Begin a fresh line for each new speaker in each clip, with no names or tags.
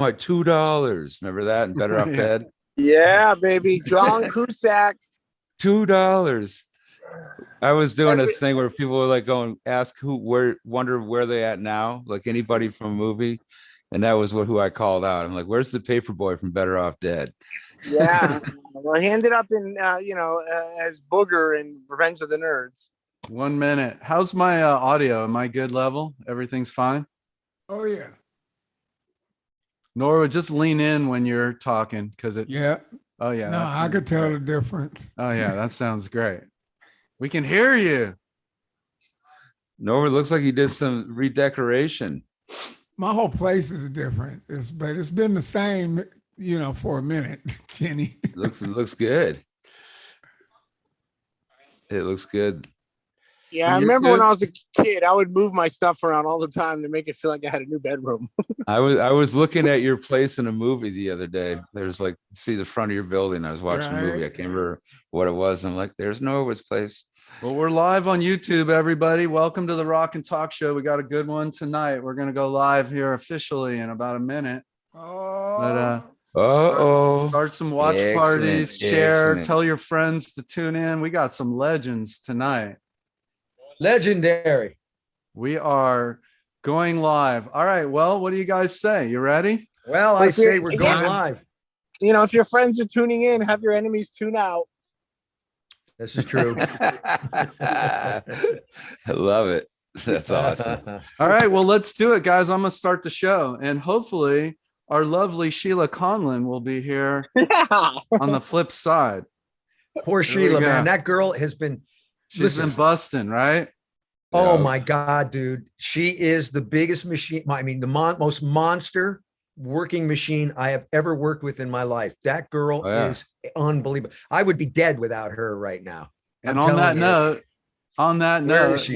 My $2. Remember that? And Better Off
Yeah.
Dead.
Yeah, baby. John Cusack.
$2. I was doing this thing where people were like going ask wonder where they at now, like anybody from a movie, and that was who I called out. I'm like, where's the paper boy from Better Off Dead?
Yeah. Well, he ended up in as Booger in Revenge of the Nerds.
1 minute. How's my audio? Am I good level? Everything's fine?
Oh yeah.
Norwood, just lean in when you're talking because it.
Yeah.
Oh yeah.
No, I could tell the difference.
Oh yeah, that sounds great. We can hear you.
Norwood looks like he did some redecoration.
My whole place is different. But it's been the same, for a minute, Kenny.
It looks good. It looks good.
Yeah, I remember when I was a kid, I would move my stuff around all the time to make it feel like I had a new bedroom.
I was looking at your place in a movie the other day. There's like, see the front of your building. I was watching a movie. I can't remember what it was. I'm like, there's Norwood's place.
Well, we're live on YouTube, everybody. Welcome to the Rock and Talk Show. We got a good one tonight. We're going to go live here officially in about a minute. Start some watch parties, share, tell your friends to tune in. We got some legends tonight.
Legendary.
We are going live. All right. Well, what do you guys say? You ready?
Well, I say we're going live.
If your friends are tuning in, have your enemies tune out.
This is true.
I love it. That's awesome.
All right. Well, let's do it, guys. I'm going to start the show. And hopefully our lovely Sheila Conlon will be here on the flip side.
Poor Sheila, man. That girl has been...
She's been busting, right?
Oh my God, dude. She is the biggest machine. I mean, the most monster working machine I have ever worked with in my life. That girl is unbelievable. I would be dead without her right now.
And on that note,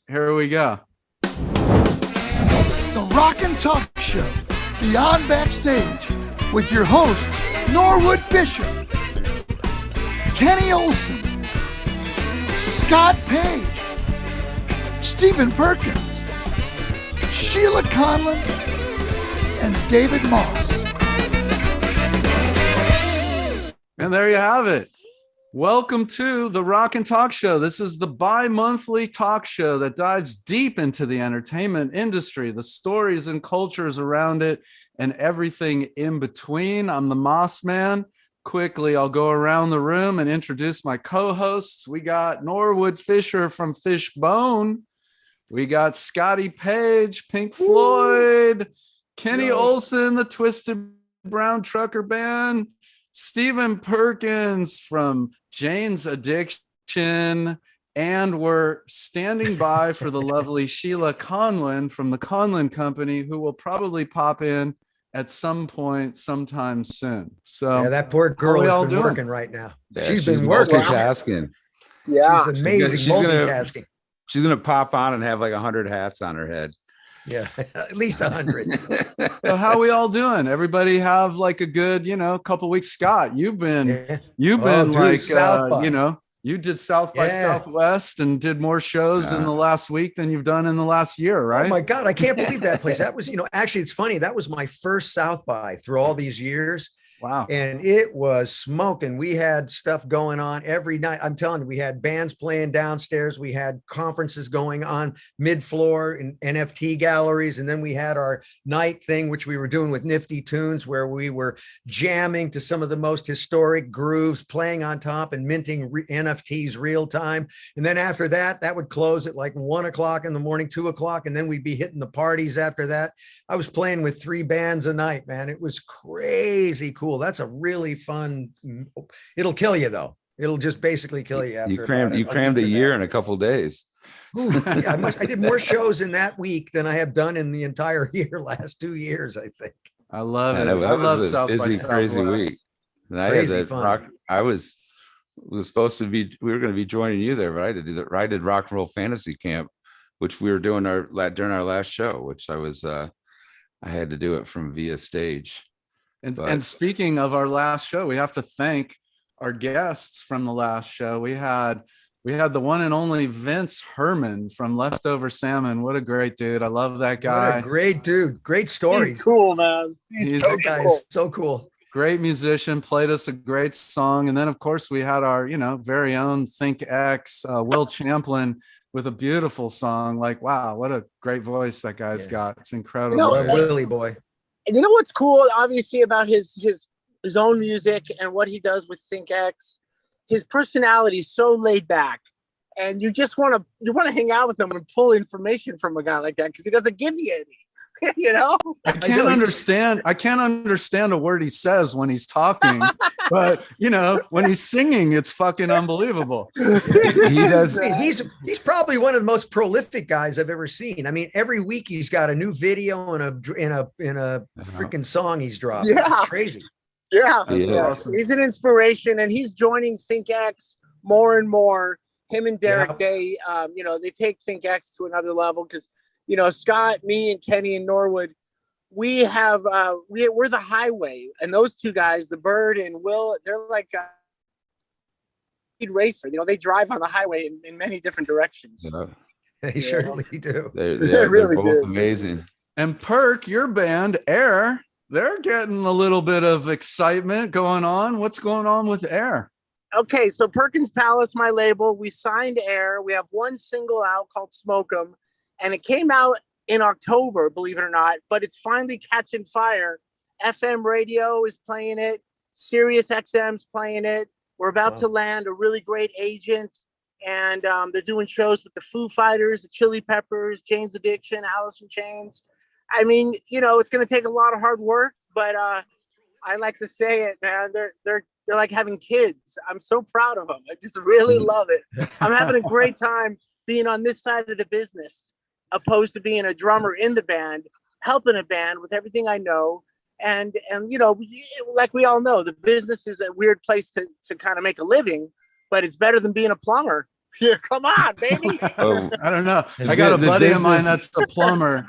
here we go.
The Rock and Talk Show, Beyond Backstage, with your hosts, Norwood Fisher, Kenny Olson, Scott Page, Stephen Perkins, Sheila Conlon, and David Moss.
And there you have it. Welcome to the Rock and Talk Show. This is the bi-monthly talk show that dives deep into the entertainment industry, the stories and cultures around it, and everything in between. I'm the Moss Man. Quickly, I'll go around the room and introduce my co-hosts. We got Norwood Fisher from Fishbone. We got Scotty Page, Pink Floyd, Kenny Olson, the Twisted Brown Trucker Band, Stephen Perkins from Jane's Addiction, and we're standing by for the lovely Sheila Conlon from the Conlon Company, who will probably pop in at some point sometime soon. So
yeah, that poor girl has been working right now.
Yeah,
she's been working.
Multitasking.
Yeah,
she's amazing. Multitasking.
She's gonna pop on and have like 100 hats on her head.
Yeah, at least 100.
So how we all doing? Everybody have like a good, couple weeks. Scott, you've been like, you did South by Southwest and did more shows in the last week than you've done in the last year, right?
Oh my God, I can't believe that place. That was, actually, it's funny. That was my first South by through all these years.
Wow.
And it was smoking. We had stuff going on every night. I'm telling you, we had bands playing downstairs. We had conferences going on mid-floor in NFT galleries. And then we had our night thing, which we were doing with Nifty Tunes, where we were jamming to some of the most historic grooves, playing on top and minting NFTs real time. And then after that, that would close at like 1 o'clock in the morning, 2 o'clock. And then we'd be hitting the parties after that. I was playing with 3 bands a night, man. It was crazy cool. That's a really fun. It'll kill you though. It'll just basically kill you. After
you crammed a year in a couple of days.
Ooh, yeah, I did more shows in that week than I have done in the entire year, last 2 years, I think.
I love it.
I
love
South by Southwest. Crazy week. And I had that fun. I was supposed to be. We were going to be joining you there, but I did I did Rock and Roll Fantasy Camp, which we were doing during our last show, which I had to do it from via stage.
And speaking of our last show, we have to thank our guests from the last show. We had We had the one and only Vince Herman from Leftover Salmon. What a great dude. I love that guy.
What a great dude. Great stories.
He's cool, man. He's so
That guy
cool.
is so cool.
Great musician, played us a great song. And then, of course, we had our, very own Think X, Will Champlin, with a beautiful song. Like, wow, what a great voice that guy's got. It's incredible.
Love Willie boy.
And you know what's cool, obviously, about his own music and what he does with Think X? His personality is so laid back, and you just want to hang out with him and pull information from a guy like that because he doesn't give you any.
I can't understand a word he says when he's talking, but when he's singing, it's fucking unbelievable.
He does. He's probably one of the most prolific guys I've ever seen. I mean, every week he's got a new video and a freaking song he's dropping.
Yeah,
it's crazy.
Yeah,
awesome.
He's an inspiration, and he's joining Think X more and more. Him and Derek, they take Think X to another level because, Scott, me, and Kenny and Norwood, we have we're the highway, and those two guys, the Bird and Will, they're like racer. They drive on the highway in many different directions.
They certainly do.
They're
really
both amazing.
And Perk, your band, Air, they're getting a little bit of excitement going on. What's going on with Air?
Okay, so Perkins Palace, my label, we signed Air. We have one single out called Smoke 'Em, and it came out in October, believe it or not, but it's finally catching fire. FM radio is playing it. Sirius XM's playing it. We're about to land a really great agent, and they're doing shows with the Foo Fighters, the Chili Peppers, Jane's Addiction, Alice in Chains. I mean, it's going to take a lot of hard work, but I like to say it, man. They're like having kids. I'm so proud of them. I just really love it. I'm having a great time being on this side of the business, opposed to being a drummer in the band, helping a band with everything I know. And like we all know, the business is a weird place to kind of make a living, but it's better than being a plumber. Yeah, come on, baby.
I don't know. I got a buddy of mine that's a plumber.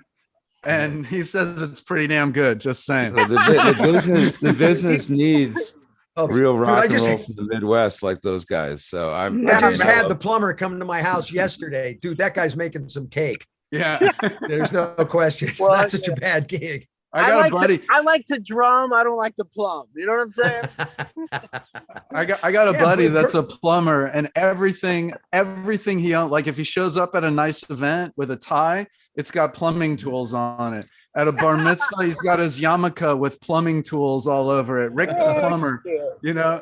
And he says it's pretty damn good. Just saying.
The business needs real rock and roll
had
from the Midwest, like those guys. So I
just had the plumber come to my house yesterday. Dude, that guy's making some cake.
Yeah.
There's no question. It's not such a bad gig.
I got a buddy.
I like to drum. I don't like to plumb. You know what I'm saying?
I got a buddy that's a plumber, and everything he owns, like if he shows up at a nice event with a tie, it's got plumbing tools on it. At a bar mitzvah, he's got his yarmulke with plumbing tools all over it. Rick the plumber,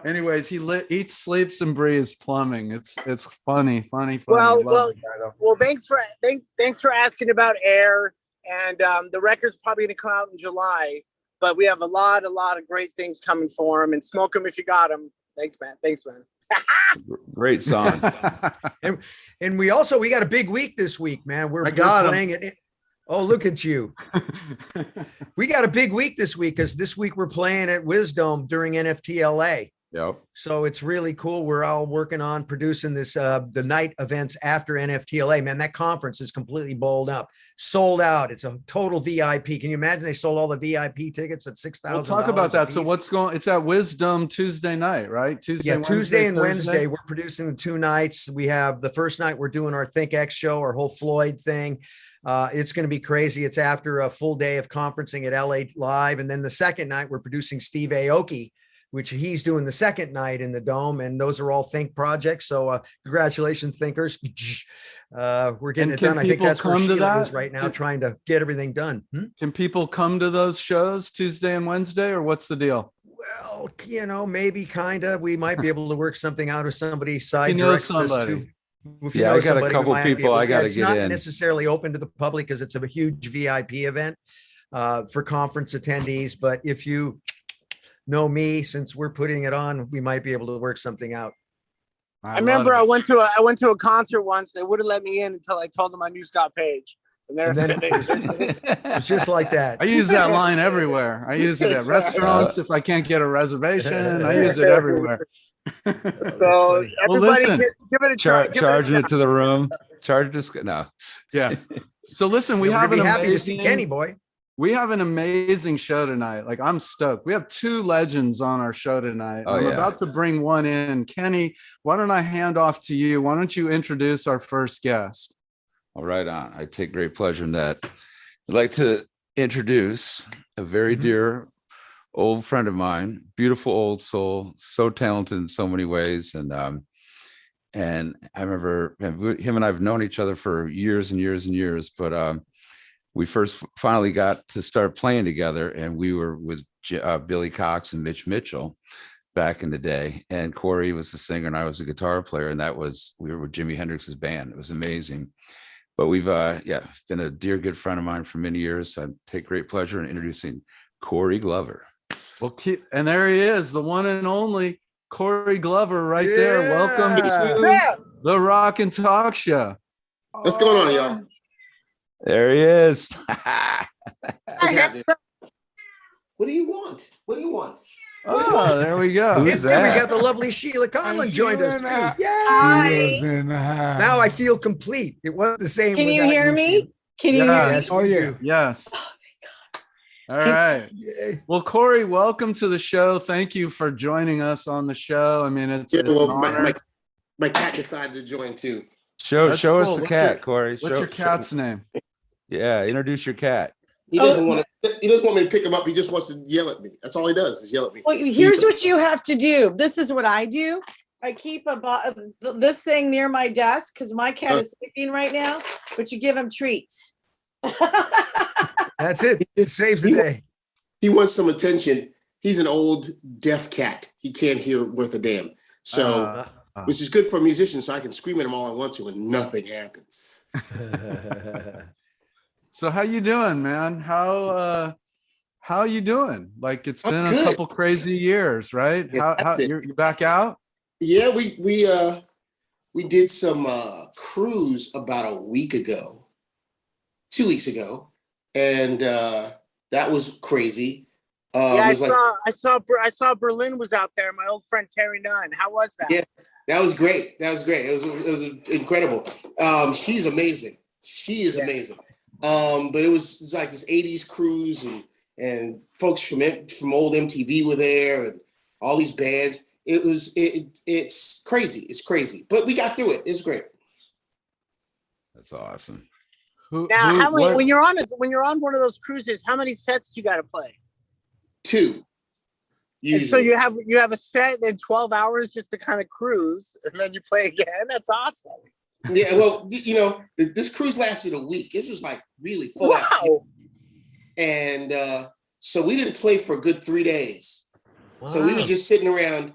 anyways, he eats, sleeps, and breathes plumbing. It's funny.
Well, thanks for asking about Air. And the record's probably going to come out in July, but we have a lot of great things coming for them. And smoke them if you got them. Thanks, man.
Great song.
and we got a big week this week, man. We're playing it. Oh, look at you. We got a big week this week because this week we're playing at Wisdom during NFTLA.
Yep.
So it's really cool. We're all working on producing this, the night events after NFTLA. Man, that conference is completely bowled up, sold out. It's a total VIP. Can you imagine they sold all the VIP tickets at $6,000?
We'll talk about that. So it's at Wisdom Tuesday night, right? Tuesday
and Wednesday. We're producing the 2 nights. We have the first night we're doing our Think X show, our whole Floyd thing. It's going to be crazy. It's after a full day of conferencing at LA Live. And then the second night we're producing Steve Aoki, which he's doing the second night in the Dome. And those are all Think projects. So congratulations, Thinkers. We're getting it done. I think that's where Sheila is right now, trying to get everything done.
Can people come to those shows Tuesday and Wednesday, or what's the deal?
Well, maybe kind of. We might be able to work something out if somebody side
directs us to.
If I got
a couple people I got to get in.
It's not necessarily open to the public because it's a huge VIP event for conference attendees. But if you know me, since we're putting it on, we might be able to work something out.
I remember I went to a concert once. They wouldn't let me in until I told them I knew Scott Page. And then
it's just like that.
I use that line everywhere. I use it at restaurants. If I can't get a reservation, I use it everywhere.
So everybody, give it a try.
Charging it to the room. Charge this. No.
Yeah. So listen, we have an
happy
amazing,
to see Kenny boy.
we have an amazing show tonight. Like, I'm stoked. We have two legends on our show tonight.
Oh,
I'm
yeah.
about to bring one in. Kenny, why don't I hand off to you? Why don't you introduce our first guest?
All right, on. I take great pleasure in that. I'd like to introduce a very dear old friend of mine, beautiful old soul, so talented in so many ways. And I remember him and I've known each other for years and years and years, but we first finally got to start playing together, and we were with Billy Cox and Mitch Mitchell back in the day. And Corey was the singer and I was the guitar player. And we were with Jimi Hendrix's band. It was amazing. But we've been a dear good friend of mine for many years. So I take great pleasure in introducing Corey Glover.
Well, and there he is, the one and only Corey Glover right there. Welcome to the Rock and Talk Show.
What's going on, y'all?
There he is.
What's happening? What do you want? What do you want?
Oh, there we go.
Who's
We
that?
got the lovely Sheila Conlon joined us too.
Sheila
Yay!
was in the house.
Now I feel complete. It wasn't the same.
Can you
without
hear me?
Yes.
Can you hear me?
Yes.
Oh, yeah.
Yes.
Oh,
All right.
Yay.
Well, Corey, welcome to the show. Thank you for joining us on the show. I mean, it's an honor.
My cat decided to join too.
Show
That's
us
cool.
the
What's
cat, Corey.
What's your cat's name?
Yeah, introduce your cat.
He doesn't want to. He doesn't want me to pick him up. He just wants to yell at me. That's all he does is yell at me.
Well, here's what you have to do. This is what I do. I keep this thing near my desk because my cat is sleeping right now, but you give him treats.
That's it. It saves the day.
He wants some attention. He's an old deaf cat. He can't hear worth a damn. So, which is good for a musician. So I can scream at him all I want to, and nothing happens.
So how you doing, man? How you doing? Like, it's been a
good.
couple crazy years, right?
Yeah,
How you back out?
Yeah, we did some cruise about a week ago, 2 weeks ago, and that was crazy.
Yeah, I saw Berlin was out there. My old friend Terry Nunn. How was that?
Yeah, that was great. It was incredible. She's amazing. She is amazing. But it was like this 80s cruise, and folks from old MTV were there, and all these bands. It's crazy. It's crazy. But we got through it. It's great.
That's awesome.
Now, when you're on one of those cruises, how many sets you got to play?
2.
And so you have a set in 12 hours just to kind of cruise, and then you play again. That's awesome.
Yeah, well, this cruise lasted a week. This was like really full.
Wow.
And so we didn't play for a good 3 days.
Wow.
So we were just sitting around,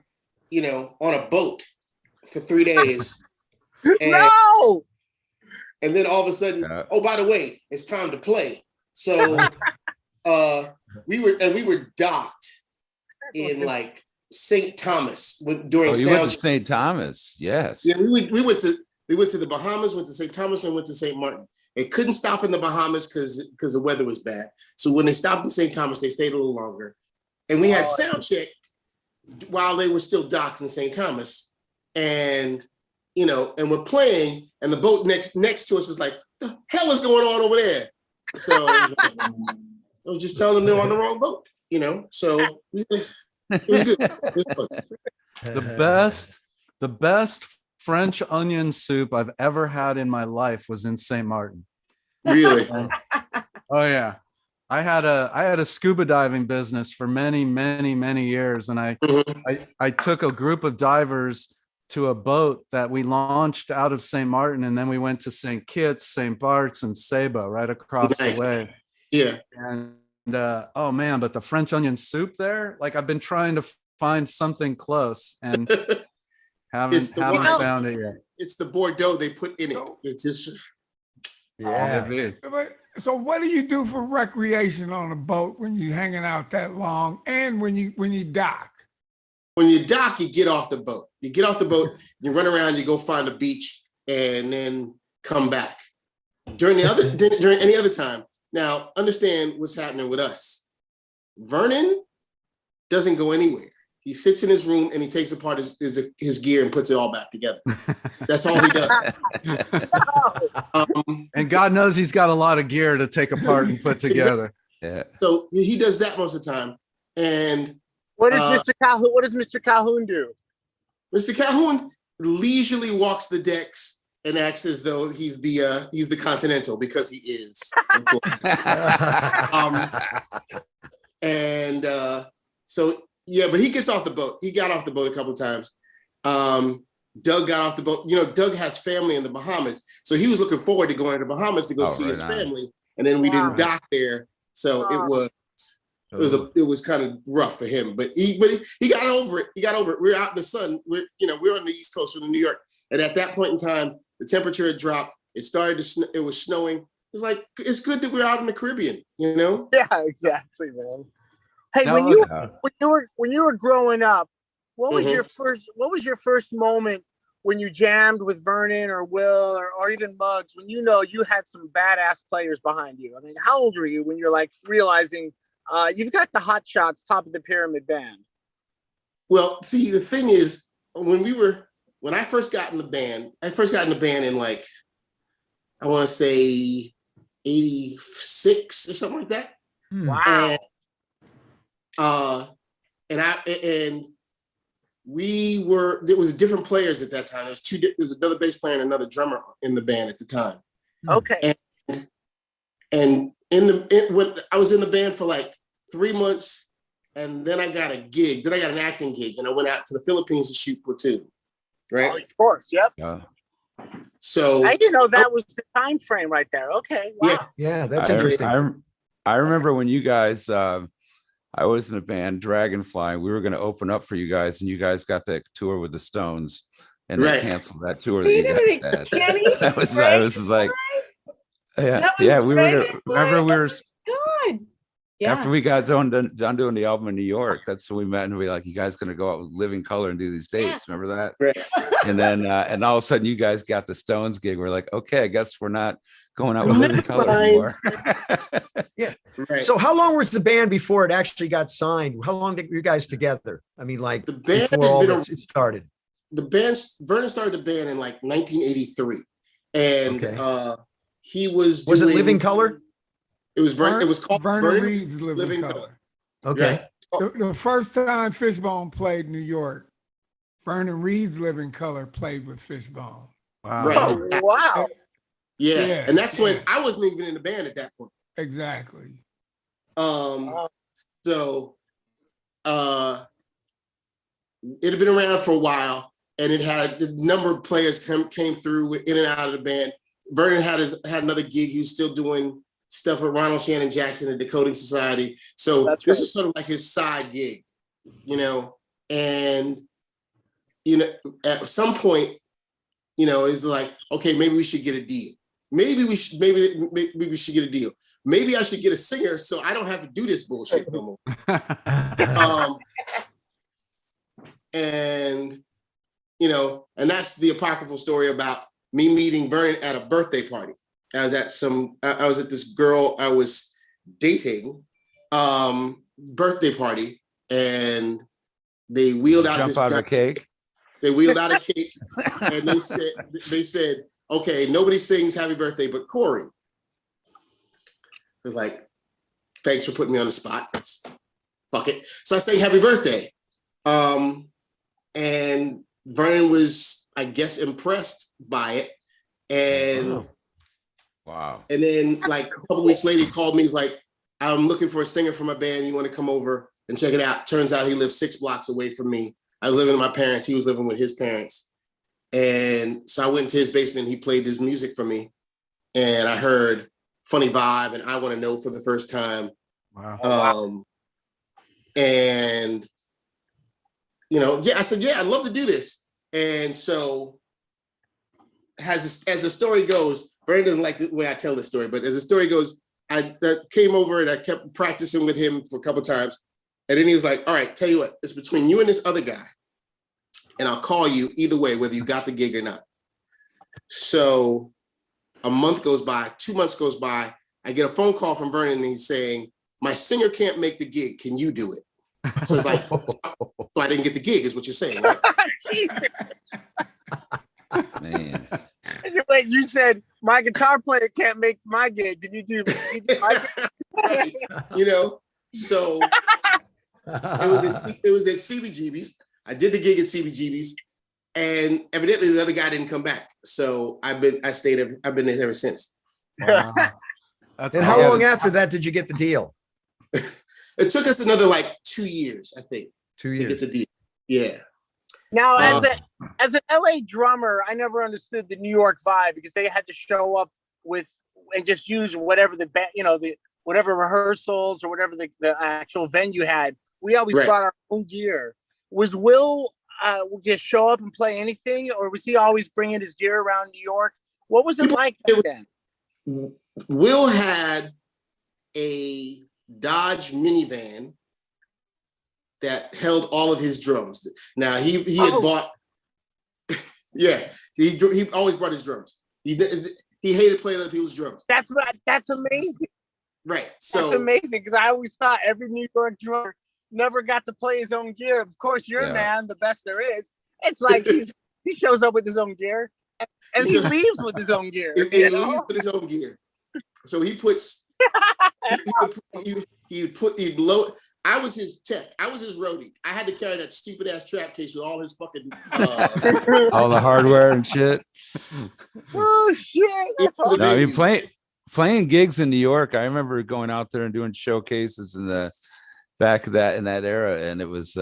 on a boat for 3 days. And,
No.
and then all of a sudden, oh, by the way, it's time to play. So we were docked in like St. Thomas during
You went to
sound.
St. Thomas. Yes.
Yeah, we went to the Bahamas, went to St. Thomas, and went to St. Martin. They couldn't stop in the Bahamas because the weather was bad. So when they stopped in St. Thomas, they stayed a little longer. And we had sound check while they were still docked in St. Thomas. And, and we're playing, and the boat next to us is like, the hell is going on over there? So I was just telling them they're on the wrong boat, So it was good. It was fun.
The best French onion soup I've ever had in my life was in St. Martin.
Really?
Oh yeah. I had a scuba diving business for many, many, many years. And I took a group of divers to a boat that we launched out of St. Martin. And then we went to St. Kitts, St. Bart's, and Saba right across the way.
Yeah.
And oh man, but the French onion soup there, like I've been trying to find something close and haven't found it yet.
It's the Bordeaux they put in it. It's just
Yeah.
So what do you do for recreation on a boat when you're hanging out that long, and when you dock?
When you dock, you get off the boat. You get off the boat, you run around, you go find a beach, and then come back. During any other time. Now, understand what's happening with us. Vernon doesn't go anywhere. He sits in his room and he takes apart his gear and puts it all back together. That's all he does.
And God knows he's got a lot of gear to take apart and put together.
Yeah.
So he does that most of the time. And
What does Mr. Calhoun? What does Mr. Calhoun do?
Mr. Calhoun leisurely walks the decks and acts as though he's the Continental, because he is. Of course. And so yeah, but he gets off the boat. He got off the boat a couple of times. Doug got off the boat. You know, Doug has family in the Bahamas, so he was looking forward to going to the Bahamas to go see his family. And then we didn't dock there, so it was kind of rough for him. But he got over it. He got over it. We were out in the sun. We're on the East Coast from New York, and at that point in time, the temperature had dropped. It started to it was snowing. It was like, it's good that we're out in the Caribbean, you know?
Yeah, exactly, man. Hey,
No,
when you were growing up, what was your first moment when you jammed with Vernon or Will or even Muggs, when you had some badass players behind you? I mean, how old were you when you're like realizing you've got the Hot Shots top of the pyramid band?
Well, see, the thing is, when I first got in the band, in like, I want to say 86 or something like that.
Wow.
And there was different players at that time. There was another bass player and another drummer in the band at the time.
Okay.
And when I was in the band for like 3 months, and then I got a gig. Then I got an acting gig, and I went out to the Philippines to shoot Platoon. Right.
Oh, of course. Yep.
Yeah.
So
I didn't know that was the time frame right there. Okay. Wow.
Yeah, that's interesting.
I remember when you guys, I was in a band, Dragonfly. We were going to open up for you guys, and you guys got that tour with the Stones, and they canceled that tour that you guys had. I was just like, yeah. We were. Remember, we were.
God. Yeah.
After we got done doing the album in New York, that's when we met, and we were like, you guys going to go out with Living Color and do these dates. Remember that?
Right.
And then, and all of a sudden, you guys got the Stones gig. We're like, okay, I guess we're not going out with Living Color anymore.
Yeah.
Right.
So how long was the band before it actually got signed? How long did you guys together? I mean, like
the band
before all this, it started.
Vernon started the band in like 1983, and he was
it Living Color?
It was Vernon. It was called
Vernon Reed's Living Color.
Okay.
Yeah.
The first time Fishbone played New York, Vernon Reed's Living Color played with Fishbone.
Wow.
Right.
Oh, wow.
Yeah. And that's when I wasn't even in the band at that point.
Exactly.
So it had been around for a while, and it had a number of players came through in and out of the band. Vernon had another gig. He was still doing stuff with Ronald Shannon Jackson and Decoding Society. So this was sort of like his side gig, you know. And at some point, it's like, okay, maybe we should get a deal. Maybe we should get a deal. Maybe I should get a singer so I don't have to do this bullshit no more. And that's the apocryphal story about me meeting Vernon at a birthday party. I was at this girl I was dating birthday party, and they wheeled out this
cake.
They wheeled out a cake, and they said, okay, nobody sings happy birthday but Corey. It was like, thanks for putting me on the spot. Fuck it. So I sang happy birthday. And Vernon was, I guess, impressed by it. And
wow.
And then like a couple weeks later, he called me. He's like, I'm looking for a singer for my band. You want to come over and check it out? Turns out he lived 6 blocks away from me. I was living with my parents. He was living with his parents. And so I went into his basement. He played his music for me. And I heard Funny Vibe and I Want to Know for the first time.
Wow.
And, I said, yeah, I'd love to do this. And so as the story goes, Vernon doesn't like the way I tell this story, but as the story goes, I came over and I kept practicing with him for a couple of times. And then he was like, all right, tell you what, it's between you and this other guy. And I'll call you either way, whether you got the gig or not. So a month goes by, 2 months goes by. I get a phone call from Vernon and he's saying, my singer can't make the gig. Can you do it? So it's like, so I didn't get the gig is what you're saying, right?
Man.
Wait, you said my guitar player can't make my gig. Did you do my gig?
Right. You know, so it was at CBGB's. I did the gig at CBGB's, and evidently the other guy didn't come back. So I've been there ever since.
Wow.
And how long after that did you get the deal?
It took us another like 2 years, I think,
2 years
to get the deal. Yeah.
Now, as an LA drummer, I never understood the New York vibe because they had to show up and just use whatever whatever rehearsals or whatever the actual venue had. We always brought our own gear. Was Will just show up and play anything, or was he always bringing his gear around New York? What was it like back then?
Will had a Dodge minivan that held all of his drums. Now he had bought, he always brought his drums. He hated playing other people's drums.
That's amazing.
Right. So
that's amazing because I always thought every New York drummer never got to play his own gear. Of course, your man, the best there is. It's like he shows up with his own gear and he leaves with his own gear.
He leaves with his own gear. So he puts he'd load. I was his tech. I was his roadie. I had to carry that stupid ass trap case with all his fucking
all the hardware and shit.
Oh shit! That's awesome.
No, I mean playing gigs in New York. I remember going out there and doing showcases in the back of in that era, and it was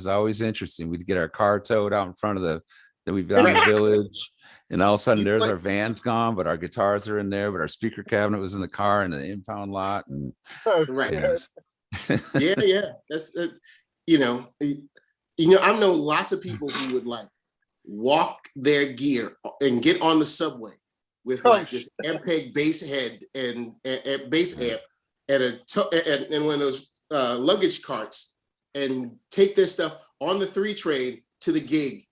always interesting. We'd get our car towed out in front of then we'd be out in the village, and all of a sudden there's our van's gone, but our guitars are in there, but our speaker cabinet was in the car in the impound lot. And
right. Yeah. That's I've known lots of people who would like walk their gear and get on the subway with like this MPEG bass head and bass amp and one of those luggage carts and take their stuff on the 3 train to the gig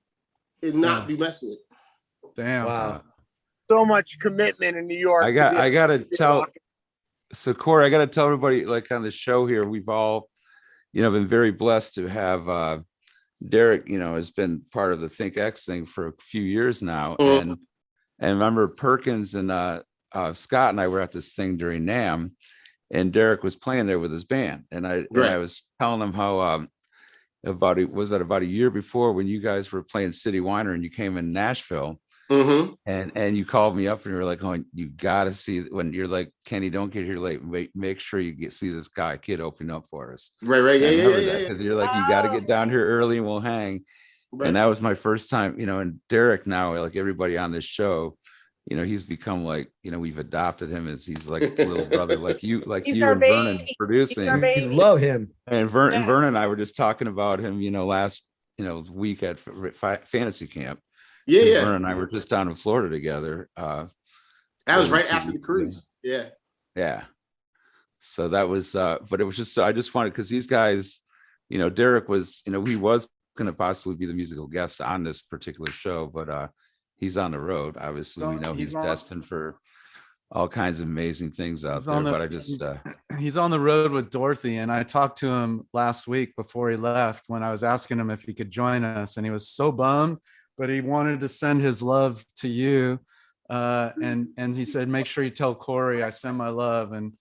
and not be messing with it.
Damn.
Wow.
So much commitment in New York.
I gotta tell. So Corey, I gotta tell everybody, like on the show here, we've all, been very blessed to have Derek, has been part of the Think X thing for a few years now. And remember Perkins and Scott and I were at this thing during NAMM, and Derek was playing there with his band. And I was telling him how about a year before when you guys were playing City Winery and you came in Nashville.
Mm-hmm.
And you called me up and you were like, "Oh, you gotta see," when you're like, "Kenny, don't get here late. Make sure you see this kid opening up for us."
Right. Yeah.
Because you're like, "You got to get down here early and we'll hang." Right. And that was my first time, and Derek now, like everybody on this show, he's become like, we've adopted him as he's like a little brother, like you and Vernon producing.
You love him.
And Vernon and I were just talking about him, last week at Fantasy Camp.
Yeah.
Vernon and I were just down in Florida together.
That was right after the cruise. Yeah.
So that was, but it was just, I just wanted, because these guys, Derek was, he was going to possibly be the musical guest on this particular show, but he's on the road. Obviously, we know he's destined for all kinds of amazing things out there. But I just,
he's on the road with Dorothy, and I talked to him last week before he left when I was asking him if he could join us, and he was so bummed. But he wanted to send his love to you. And he said, make sure you tell Corey I send my love. And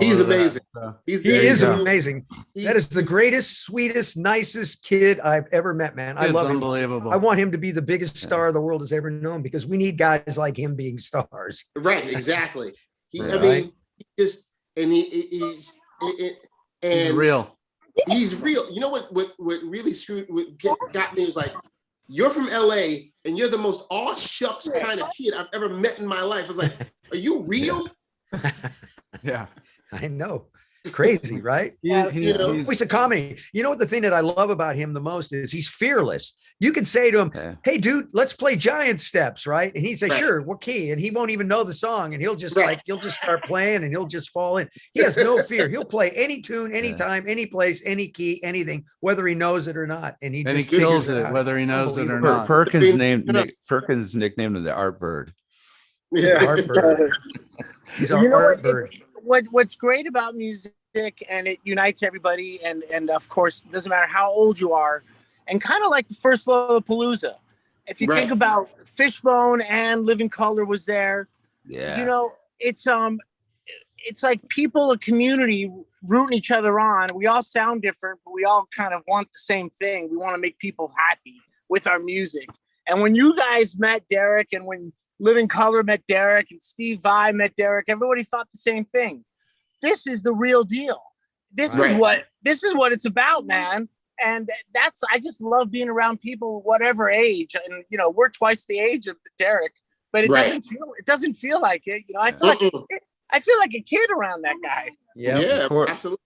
he's amazing.
He is amazing. That is the greatest, sweetest, nicest kid I've ever met, man. I love him.
Unbelievable.
I want him to be the biggest star the world has ever known because we need guys like him being stars.
Right, exactly. He's
real.
He's real. You know what really got me was like, you're from LA and you're the most all shucks kind of kid I've ever met in my life. I was like, are you real?
Yeah.
I know. Crazy, right?
He's
voice of comedy. You know what the thing that I love about him the most is he's fearless. You can say to him, "Hey, dude, let's play Giant Steps," right? And he'd say, "Sure, what key?" And he won't even know the song, and he'll just he'll just start playing, and he'll just fall in. He has no fear. He'll play any tune, anytime, any place, any key, anything, whether he knows it or not. And he
kills it, whether he knows it or not.
Perkins nicknamed him the Art Bird.
Yeah,
Art Bird. He's our art bird.
What's great about music, and it unites everybody, and of course, it doesn't matter how old you are, and kind of like the first Lollapalooza. If you think about Fishbone and Living Color was there,
it's
it's like people, a community rooting each other on. We all sound different, but we all kind of want the same thing. We want to make people happy with our music. And when you guys met Derek, and when Living Color met Derek, and Steve Vai met Derek, everybody thought the same thing. This is the real deal. This is what it's about, man. And I just love being around people, whatever age. And we're twice the age of Derek, but it doesn't feel like it. I feel like a kid around that guy.
Yeah, absolutely.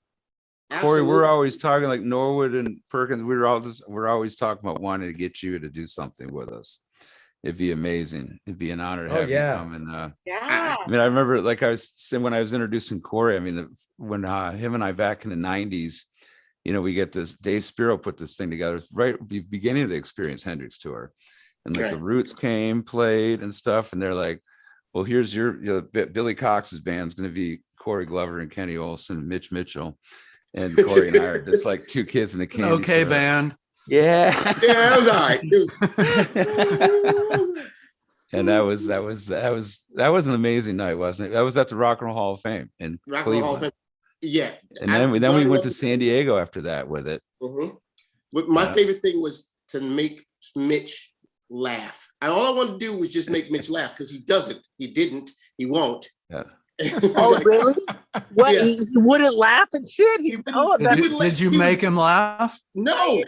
Corey, we're always talking like Norwood and Perkins. We're always talking about wanting to get you to do something with us. It'd be amazing. It'd be an honor to have you come. And I mean, I remember like I was saying when I was introducing Corey. I mean, when him and I back in the '90s, we get this. Dave Spiro put this thing together right at the beginning of the Experience Hendrix tour, and like the Roots came, played, and stuff. And they're like, "Well, here's your Billy Cox's band's going to be Corey Glover and Kenny Olson, Mitch Mitchell." And Corey and I are just like two kids in the candy store.
Band.
Yeah.
Yeah, it was all right.
And that was an amazing night, wasn't it? That was at the Rock and Roll Hall of Fame in Cleveland.
Yeah.
And then we went to San Diego after that with it.
Mm-hmm. My favorite thing was to make Mitch laugh. All I wanted to do was just make Mitch laugh, because he doesn't. He didn't. He won't.
Yeah. Really? What? Yeah. He wouldn't laugh and shit.
Did you make him laugh?
No.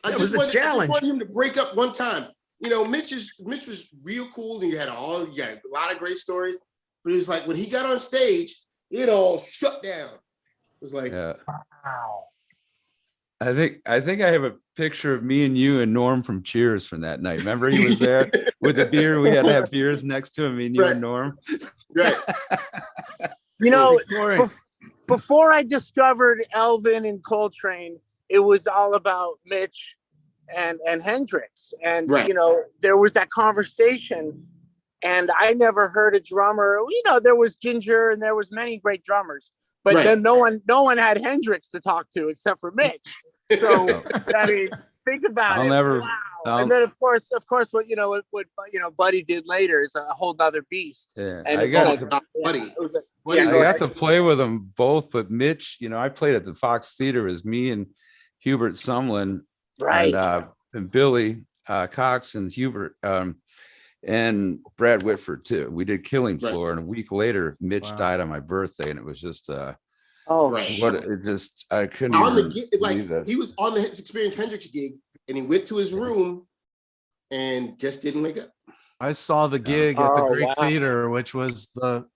I just wanted him to break up one time. Mitch was real cool, and you had a lot of great stories. But it was like when he got on stage, it all shut down. It was like, wow.
I think I have a picture of me and you and Norm from Cheers from that night. Remember, he was there with the beer. We had to have beers next to him, me and you and Norm.
Right.
Before I discovered Elvin and Coltrane, it was all about Mitch and Hendrix. And, there was that conversation, and I never heard a drummer. There was Ginger and there was many great drummers, but then no one had Hendrix to talk to except for Mitch. So, I mean, think about it. Wow. And then of course, what Buddy did later is a whole nother beast.
Yeah,
and
I got to play with them both, but Mitch, I played at the Fox Theater as me and Hubert Sumlin, and Billy Cox and Hubert, and Brad Whitford too. We did Killing Floor, and a week later, Mitch died on my birthday, and it was just I couldn't believe that.
He was on the Experience Hendrix gig, and he went to his room and just didn't wake up.
I saw the gig at the Greek Theater, which was the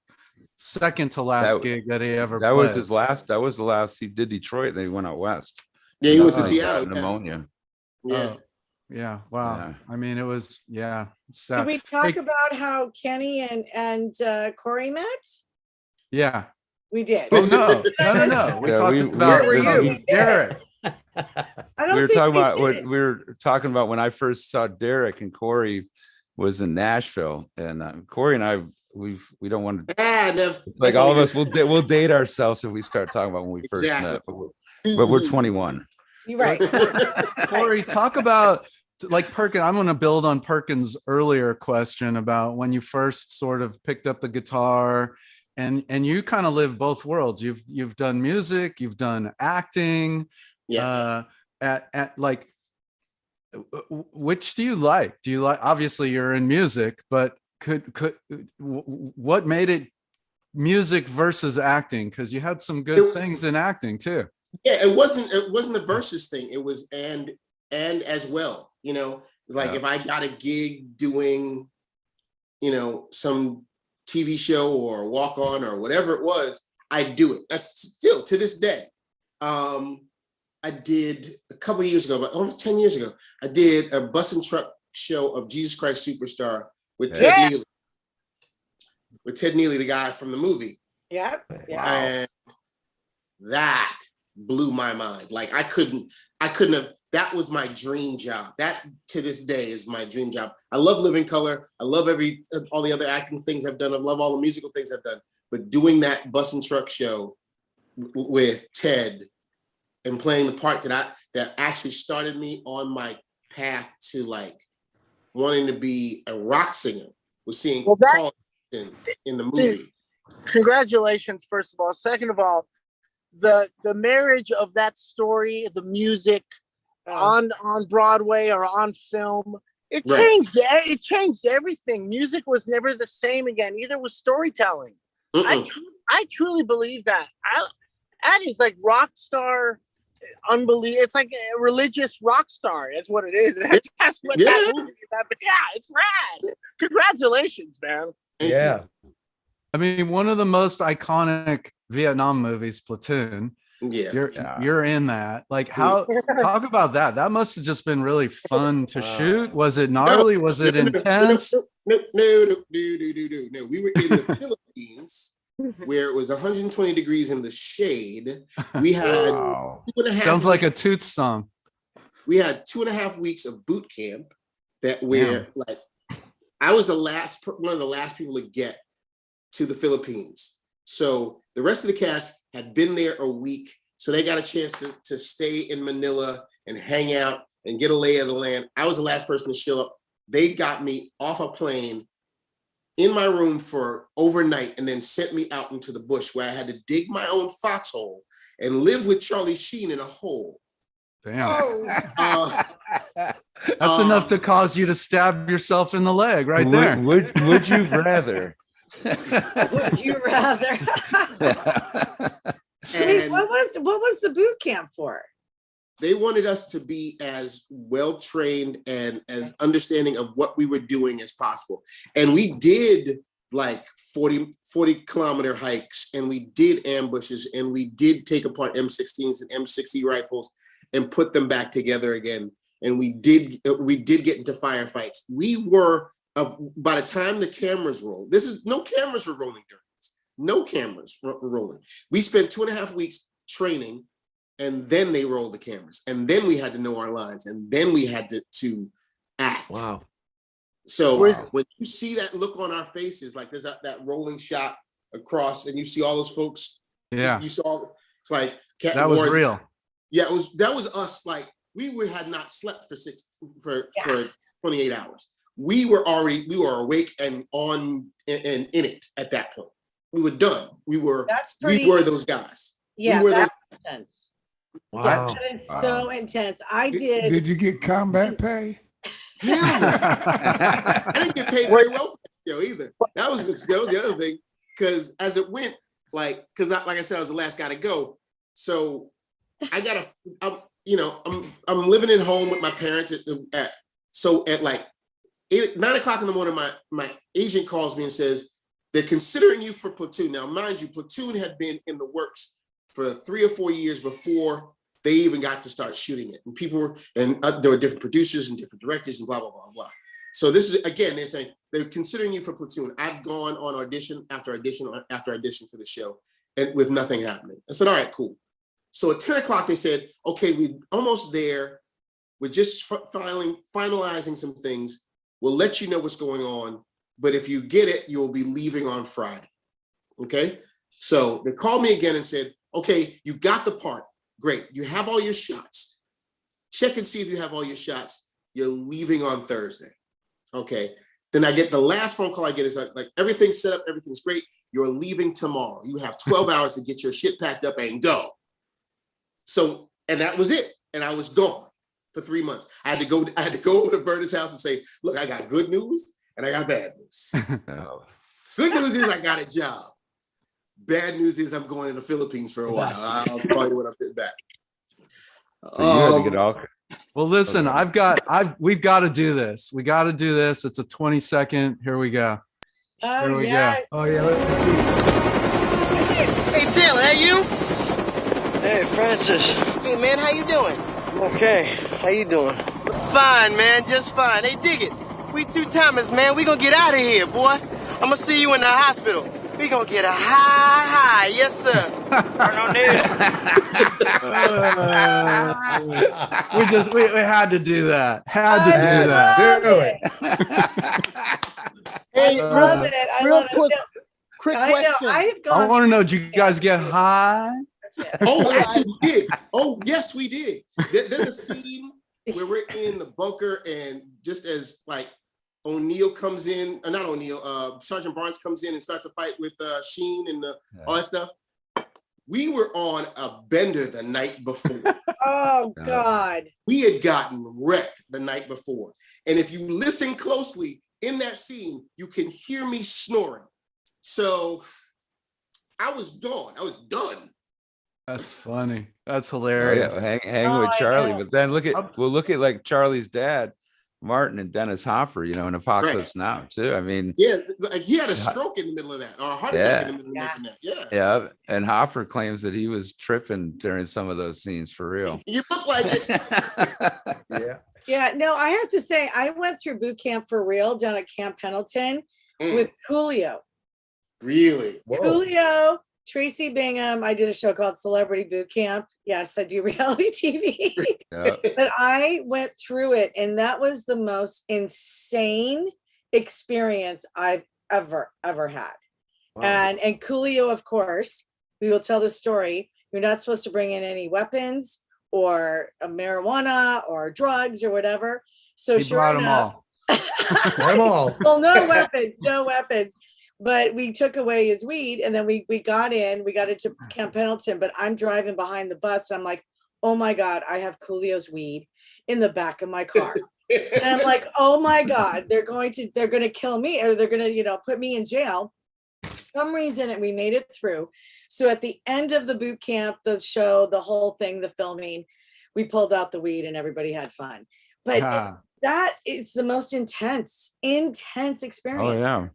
second to last gig that he ever played.
Was his last. That was the last. He did Detroit, then he went out west.
Yeah, he went to Seattle.
Pneumonia.
Yeah.
Yeah. Wow. Yeah. I mean, it was, sad.
Did we talk about how Kenny and Corey met?
Yeah.
We did.
Oh, no. We talked about Derek.
We were talking about when I first saw Derek, and Corey was in Nashville, and Corey and I, we don't want to, like all of us, we'll date ourselves if we start talking about when we first met, but we're 21.
You're right.
Corey, talk about like Perkins. I'm going to build on Perkins' earlier question about when you first sort of picked up the guitar, and you kind of live both worlds. You've done music, you've done acting.
Yeah.
At like, which do you like? Do you like? Obviously, you're in music, but what made it music versus acting? Because you had some good things in acting too.
Yeah, it wasn't the versus thing. It was and as well. It's like if I got a gig doing, some TV show or walk on or whatever it was, I'd do it. That's still to this day. I did a couple of years ago, but over 10 years ago, I did a bus and truck show of Jesus Christ Superstar with Ted Neely. With Ted Neely, the guy from the movie.
Yep.
And that blew my mind. Like I couldn't have, that was my dream job. That to this day is my dream job. I love Living Color. I love all the other acting things I've done. I love all the musical things I've done, but doing that bus and truck show with Ted and playing the part that actually started me on my path to like wanting to be a rock singer was seeing Paul in the movie.
Congratulations, first of all. Second of all, the marriage of that story, the music on Broadway or on film, it changed everything. Music was never the same again. Either was storytelling. I truly believe that. That is like rock star, unbelievable. It's like a religious rock star. That's what it is. That's what that movie is about. But yeah, it's rad. Congratulations, man.
Thank you.
I mean, one of the most iconic Vietnam movies, Platoon.
Yeah.
You're in that. Like, how talk about that. That must have just been really fun to shoot. Was it gnarly? Was it intense?
No. We were in the Philippines where it was 120 degrees in the shade. We had 2.5
Sounds like a Tooth song.
We had 2.5 weeks of boot camp where I was one of the last people to get to the Philippines. So the rest of the cast had been there a week. So they got a chance to stay in Manila and hang out and get a lay of the land. I was the last person to show up. They got me off a plane in my room for overnight and then sent me out into the bush where I had to dig my own foxhole and live with Charlie Sheen in a hole.
Damn. That's enough to cause you to stab yourself in the leg right there.
Would you rather?
Would you rather? Wait, what was the boot camp for?
They wanted us to be as well trained and as understanding of what we were doing as possible. And we did like 40 kilometer hikes, and we did ambushes, and we did take apart M16s and M60 rifles and put them back together again. And we did get into firefights. We were, by the time the cameras rolled, no cameras were rolling during this. No cameras were rolling. We spent 2.5 weeks training, and then they rolled the cameras, and then we had to know our lines, and then we had to act.
Wow.
So when you see that look on our faces, like there's that rolling shot across, and you see all those folks.
Yeah.
You saw, it's like
that was real.
Yeah, that was us. Like we had not slept for 28 hours. We were awake and on and in it at that point. We were done. We were those guys.
Yeah, that's intense.
Wow.
Yeah, that is so intense.
Did you get combat pay?
Hell no. I didn't get paid very well for that show either. That was the other thing. Because as it went, like I said, I was the last guy to go. So I I'm living at home with my parents at like 9 o'clock in the morning, my agent calls me and says, they're considering you for Platoon. Now, mind you, Platoon had been in the works for 3 or 4 years before they even got to start shooting it. And there were different producers and different directors and blah, blah, blah, blah. So this is, again, they're saying they're considering you for Platoon. I've gone on audition after audition after audition for the show, and with nothing happening. I said, all right, cool. So at 10 o'clock, they said, okay, we're almost there. We're just finalizing some things. We'll let you know what's going on. But if you get it, you'll be leaving on Friday. Okay. So they called me again and said, okay, you got the part. Great. You have all your shots. Check and see if you have all your shots. You're leaving on Thursday. Okay. Then I get the last phone call I get is like everything's set up. Everything's great. You're leaving tomorrow. You have 12 hours to get your shit packed up and go. So, and that was it. And I was gone for 3 months. I had to go over to Vernon's house and say, look, I got good news and I got bad news. Good news is I got a job. Bad news is I'm going to the Philippines for a while. I'll tell you when I get back.
So you had to get all.
Well, listen, we've got to do this. We got to do this. It's a 20-second. Here we go. Here we go.
Oh yeah, let's see.
Hey Taylor, how you?
Hey Francis.
Hey man, how you doing?
Okay, how you doing?
Fine, man, just fine. Hey, dig it. We two-timers, man. We gonna get out of here, boy. I'm gonna see you in the hospital. We gonna get a high. Yes, sir.
We had to do that. Had to do that.
Do it.
Hey, I love it.
Real quick question.
I want to know, did you guys get high?
Oh, actually, we did. Oh, yes, we did. There's a scene where we're in the bunker, and just as like O'Neill comes in, not O'Neill, Sergeant Barnes comes in and starts a fight with Sheen and all that stuff. We were on a bender the night before.
Oh, God.
We had gotten wrecked the night before. And if you listen closely in that scene, you can hear me snoring. So I was gone. I was done.
That's funny. That's hilarious.
Oh, yeah. Hang with Charlie. But then look at like Charlie's dad, Martin, and Dennis Hopper, you know, in Apocalypse Now too. I mean,
yeah, like he had a stroke in the middle of that, or a heart attack in the middle of that.
Yeah. And Hopper claims that he was tripping during some of those scenes for real.
You look like it.
Yeah, no, I have to say, I went through boot camp for real down at Camp Pendleton with Coolio.
Really?
Whoa. Coolio, Tracy Bingham. I did a show called Celebrity Boot Camp. Yes, I do reality TV. But I went through it, and that was the most insane experience I've ever had. Wow. And Coolio, of course, we will tell the story. You're not supposed to bring in any weapons or marijuana or drugs or whatever. So sure enough, well, no weapons. But we took away his weed, and then we got into Camp Pendleton, but I'm driving behind the bus. And I'm like, oh my God, I have Coolio's weed in the back of my car. And I'm like, oh my God, they're going to kill me, or they're going to, put me in jail. For some reason, we made it through. So at the end of the boot camp, the show, the whole thing, the filming, we pulled out the weed and everybody had fun. But that is the most intense experience.
Oh yeah.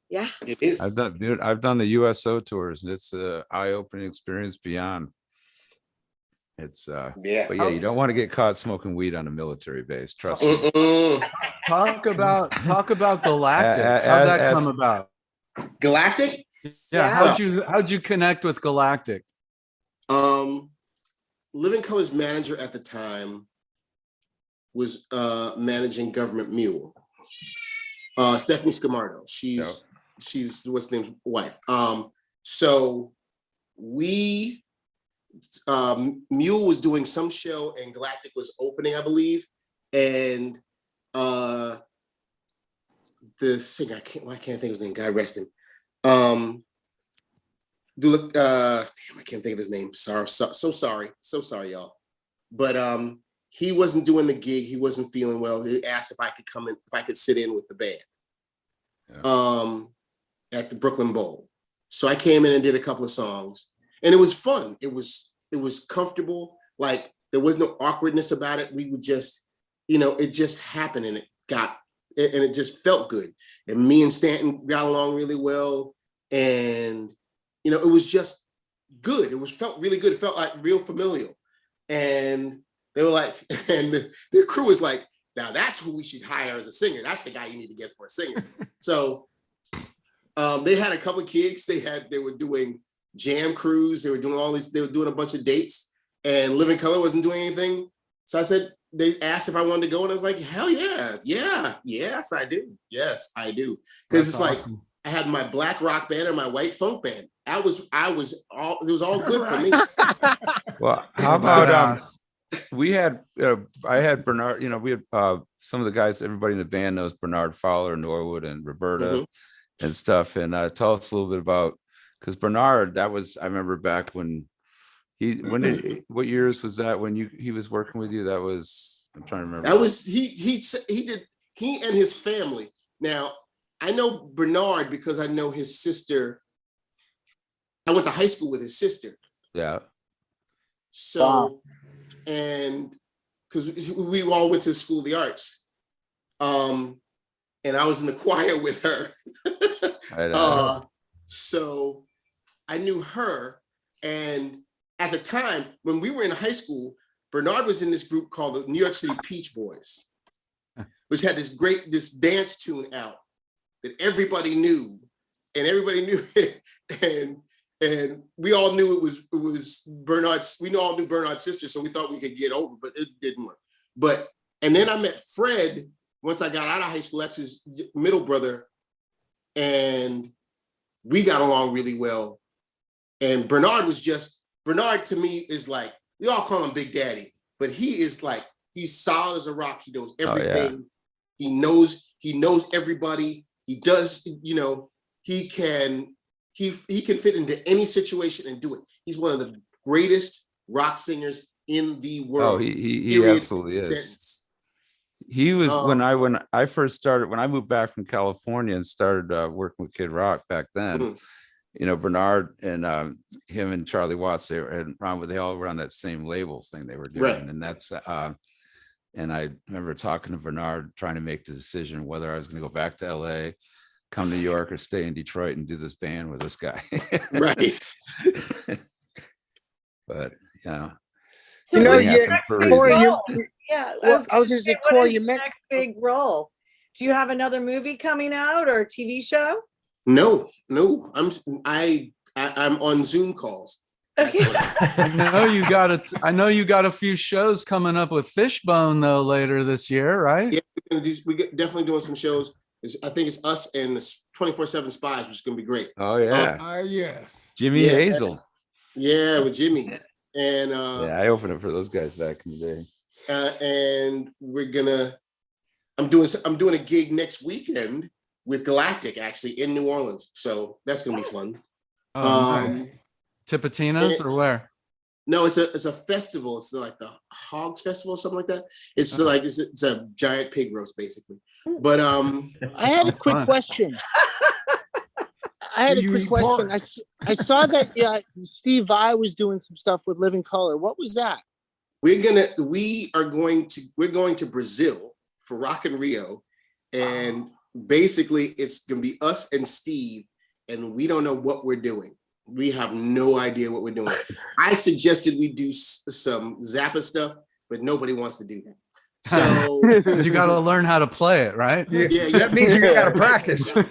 Yeah,
it is.
I've done the USO tours, and it's an eye-opening experience beyond. It's but yeah, you don't want to get caught smoking weed on a military base. Trust me.
Talk about Galactic. How'd that come about?
Galactic?
Yeah. How'd you connect with Galactic?
Living Color's manager at the time was managing Government Mule. Stephanie Scamardo. She's what's the name's wife. So we Mule was doing some show and Galactic was opening, I believe. And the singer, I can't think of his name, God rest him. Damn, I can't think of his name. Sorry, so sorry, y'all. But he wasn't doing the gig, he wasn't feeling well. He asked if I could come in, if I could sit in with the band. At the Brooklyn Bowl. So I came in and did a couple of songs, and it was fun. It was comfortable. Like there was no awkwardness about it. We would just, it just happened, and it just felt good. And me and Stanton got along really well. And, it was just good. Felt really good. It felt like real familial. And they were like, and the crew was like, now that's who we should hire as a singer. That's the guy you need to get for a singer. So they had a couple of gigs. They were doing jam crews. They were doing all these. They were doing a bunch of dates, and Living Color wasn't doing anything. So I said, they asked if I wanted to go, and I was like, hell yeah, yes I do, because it's awesome. Like I had my black rock band and my white funk band. It was all good for me.
Well, how about I had Bernard. We had some of the guys. Everybody in the band knows Bernard Fowler, Norwood, and Roberta. And stuff, and tell us a little bit about, because Bernard, I remember back when what years was that when he was working with you? That was, I'm trying to remember.
That was he and his family. Now I know Bernard because I know his sister. I went to high school with his sister.
Yeah.
So, and because we all went to School of the Arts. And I was in the choir with her. So I knew her. And at the time, when we were in high school, Bernard was in this group called the New York City Peach Boys, which had this dance tune out that everybody knew. And everybody knew it. And we all knew it was Bernard's, we all knew Bernard's sister, so we thought we could get over, but it didn't work. And then I met Fred once I got out of high school. That's his middle brother. And we got along really well. And Bernard to me is like, we all call him Big Daddy, but he is like, he's solid as a rock. He knows everything. Oh, yeah. He knows everybody. He does, you know, he can fit into any situation and do it. He's one of the greatest rock singers in the world.
Oh, he absolutely is. He was when I first started, when I moved back from California and started working with Kid Rock back then, you know, Bernard and him and Charlie Watts, they all were on that same labels thing they were doing. Right. And that's and I remember talking to Bernard, trying to make the decision whether I was going to go back to LA, come to New York, or stay in Detroit and do this band with this guy.
Right.
But you know,
so you know, Corey,
yeah,
I was just saying, Corey, you meant
next big role. Do you have another movie coming out or a TV show?
No, I'm on Zoom calls.
Okay.
I know you got a few shows coming up with Fishbone though later this year, right?
Yeah, we're definitely doing some shows. I think it's us and the 24/7 Spies, which is going to be great.
Oh yeah,
yes,
Jimmy Hazel.
Yeah, with Jimmy, and
I opened up for those guys back in the day.
And I'm doing a gig next weekend with Galactic, actually, in New Orleans. So that's gonna be fun.
Nice. Tipitina's or where?
No, it's a festival. It's like the Hogs Festival or something like that. It's like it's a giant pig roast, basically. But
I had a quick question. I saw that Steve Vai was doing some stuff with Living Color. What was that?
We're going to Brazil for Rock in Rio, and basically it's gonna be us and Steve, and we don't know what we're doing. We have no idea what we're doing. I suggested we do some Zappa stuff, but nobody wants to do that. So
you got to learn how to play it, right?
Yeah,
that means you got to practice.
I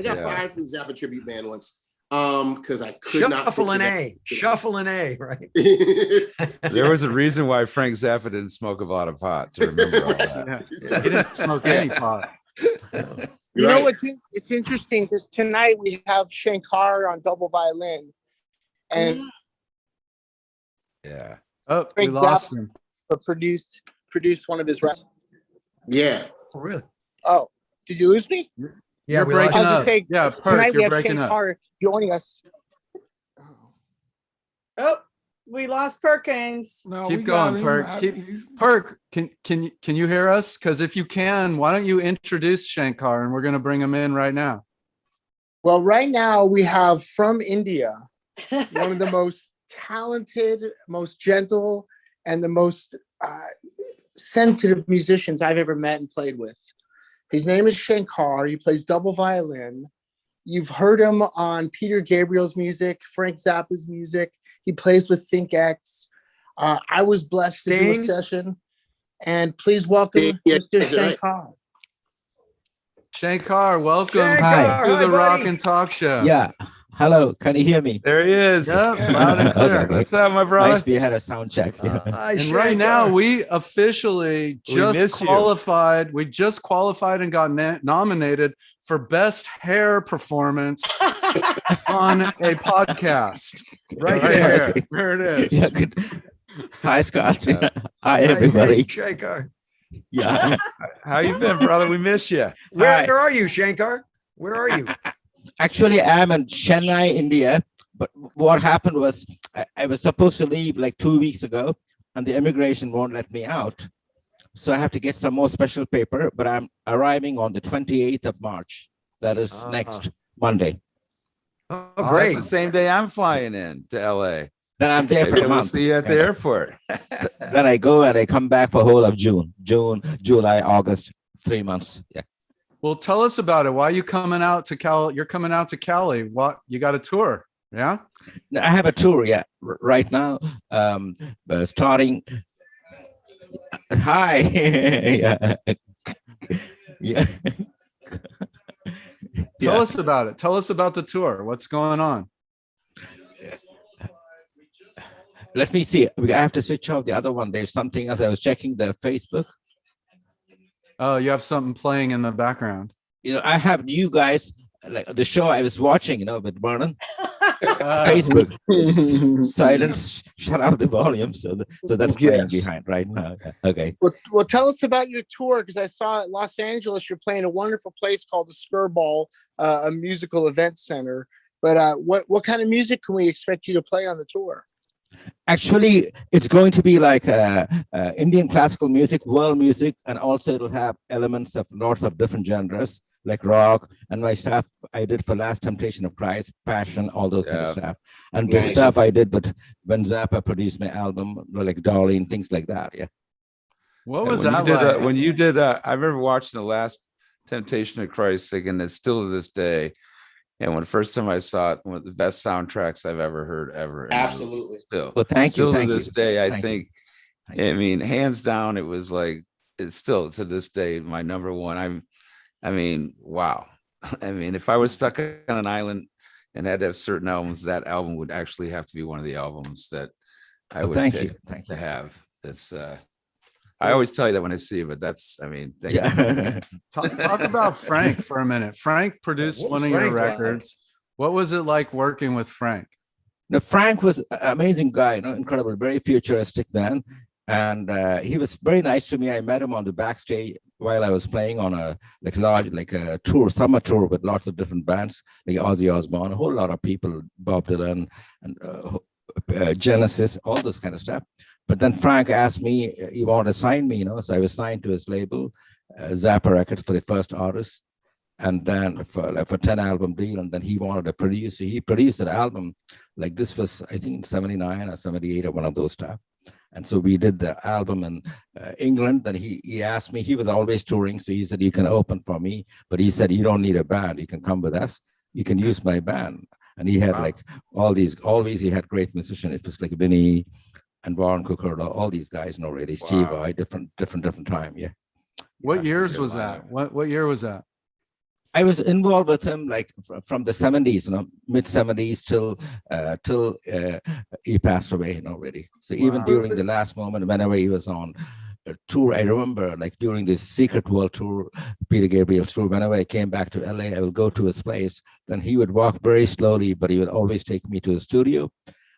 got fired from the Zappa tribute band once because I could not
shuffle an A, right?
There was a reason why Frank Zappa didn't smoke a lot of pot, to remember all that.
He didn't smoke any pot.
You know what's it's interesting because tonight we have Shankar on double violin, and
we lost him.
Produced one of his records.
Yeah.
Oh, really?
Oh, did you lose me?
Yeah, you're breaking up. Perk,
tonight we
you're
have
breaking
Shankar
up.
joining us.
Oh, we lost Perkins.
No,
Keep going, Perk. Perk, can you hear us? Because if you can, why don't you introduce Shankar and we're going to bring him in right now.
Well, right now we have from India, one of the most talented, most gentle, and the most sensitive musicians I've ever met and played with. His name is Shankar. He plays double violin. You've heard him on Peter Gabriel's music, Frank Zappa's music. He plays with Think X. I was blessed to do a session. And please welcome Mr. Shankar.
Shankar, welcome
Shankar,
to the
buddy.
Rock and Talk Show.
Yeah. Hello. Can you hear me?
There he is.
Yep, loud and clear.
Okay.
What's up, my brother?
Nice. We had a sound check.
And right now, we officially just qualified. We just qualified and got nominated for Best Hair Performance on a podcast.
Right
here.
there.
There it is.
Yeah, good. Hi, Scott. Hi, everybody.
Shankar.
Yeah.
How you been, brother? We miss you.
Where are you, Shankar? Where are you?
Actually, I'm in Chennai, India. But what happened was I was supposed to leave like 2 weeks ago, and the immigration won't let me out. So I have to get some more special paper, but I'm arriving on the 28th of March. That is next Monday.
Oh,
That's
great.
the same day I'm flying in to LA.
Then I'm there for
Maybe
a
we'll
month.
see you at the airport.
Then I go and I come back for whole of June, July, August, 3 months. Yeah.
Well, tell us about it. Why are you coming out to Cal? You're coming out to Cali. What, you got a tour? Yeah.
I have a tour. Yeah. Right now, starting. Hi. Yeah. Yeah.
Tell us about it. Tell us about the tour. What's going on?
Let me see. I have to switch off the other one. There's something else. I was checking the Facebook.
Oh, you have something playing in the background.
You know, I have you guys, like the show I was watching, with Vernon. Facebook. So I didn't shut off the volume. So that's playing behind right now. Okay.
Well, tell us about your tour, because I saw at Los Angeles you're playing a wonderful place called the Skirball, a musical event center. But what kind of music can we expect you to play on the tour?
Actually, it's going to be like Indian classical music, world music, and also it'll have elements of lots of different genres like rock. And my stuff I did for Last Temptation of Christ, Passion, all those kind of stuff. And the stuff I did, but when Zappa produced my album, like Dolly and things like that. Yeah.
What was that like?
When you did, I remember watching the Last Temptation of Christ thing, and it's still to this day. And when the first time I saw it, one of the best soundtracks I've ever heard ever.
Absolutely.
Still,
well, thank you.
To this day, I think, I mean, hands down, it was like, it's still to this day my number one. I mean, wow. I mean, if I was stuck on an island and had to have certain albums, that album would actually have to be one of the albums that I would pick to have. That's I always tell you that when I see it, but that's, I mean,
talk about Frank for a minute. Frank produced one of your records. What was it like working with Frank?
No, Frank was an amazing guy, incredible, very futuristic then. And he was very nice to me. I met him on the Backstage while I was playing on a large tour, summer tour with lots of different bands, like Ozzy Osbourne, a whole lot of people, Bob Dylan and Genesis, all this kind of stuff. But then Frank asked me, he wanted to sign me, so I was signed to his label, Zappa Records, for the first artist, and then for 10-album deal. And then he wanted to produce. So he produced an album like this was, I think, in 79 or 78 or one of those stuff. And so we did the album in England. Then he asked me, he was always touring. So he said, you can open for me. But he said, you don't need a band. You can come with us. You can use my band. And he had always he had great musicians. It was like Vinny and Warren Cooker, all these guys, really Steve, different time. Yeah.
What years was that? What year was that?
I was involved with him like from the 70s, mid 70s till he passed away, already. So even during the last moment, whenever he was on a tour, I remember like during the Secret World tour, Peter Gabriel's tour, whenever I came back to LA, I would go to his place. Then he would walk very slowly, but he would always take me to the studio.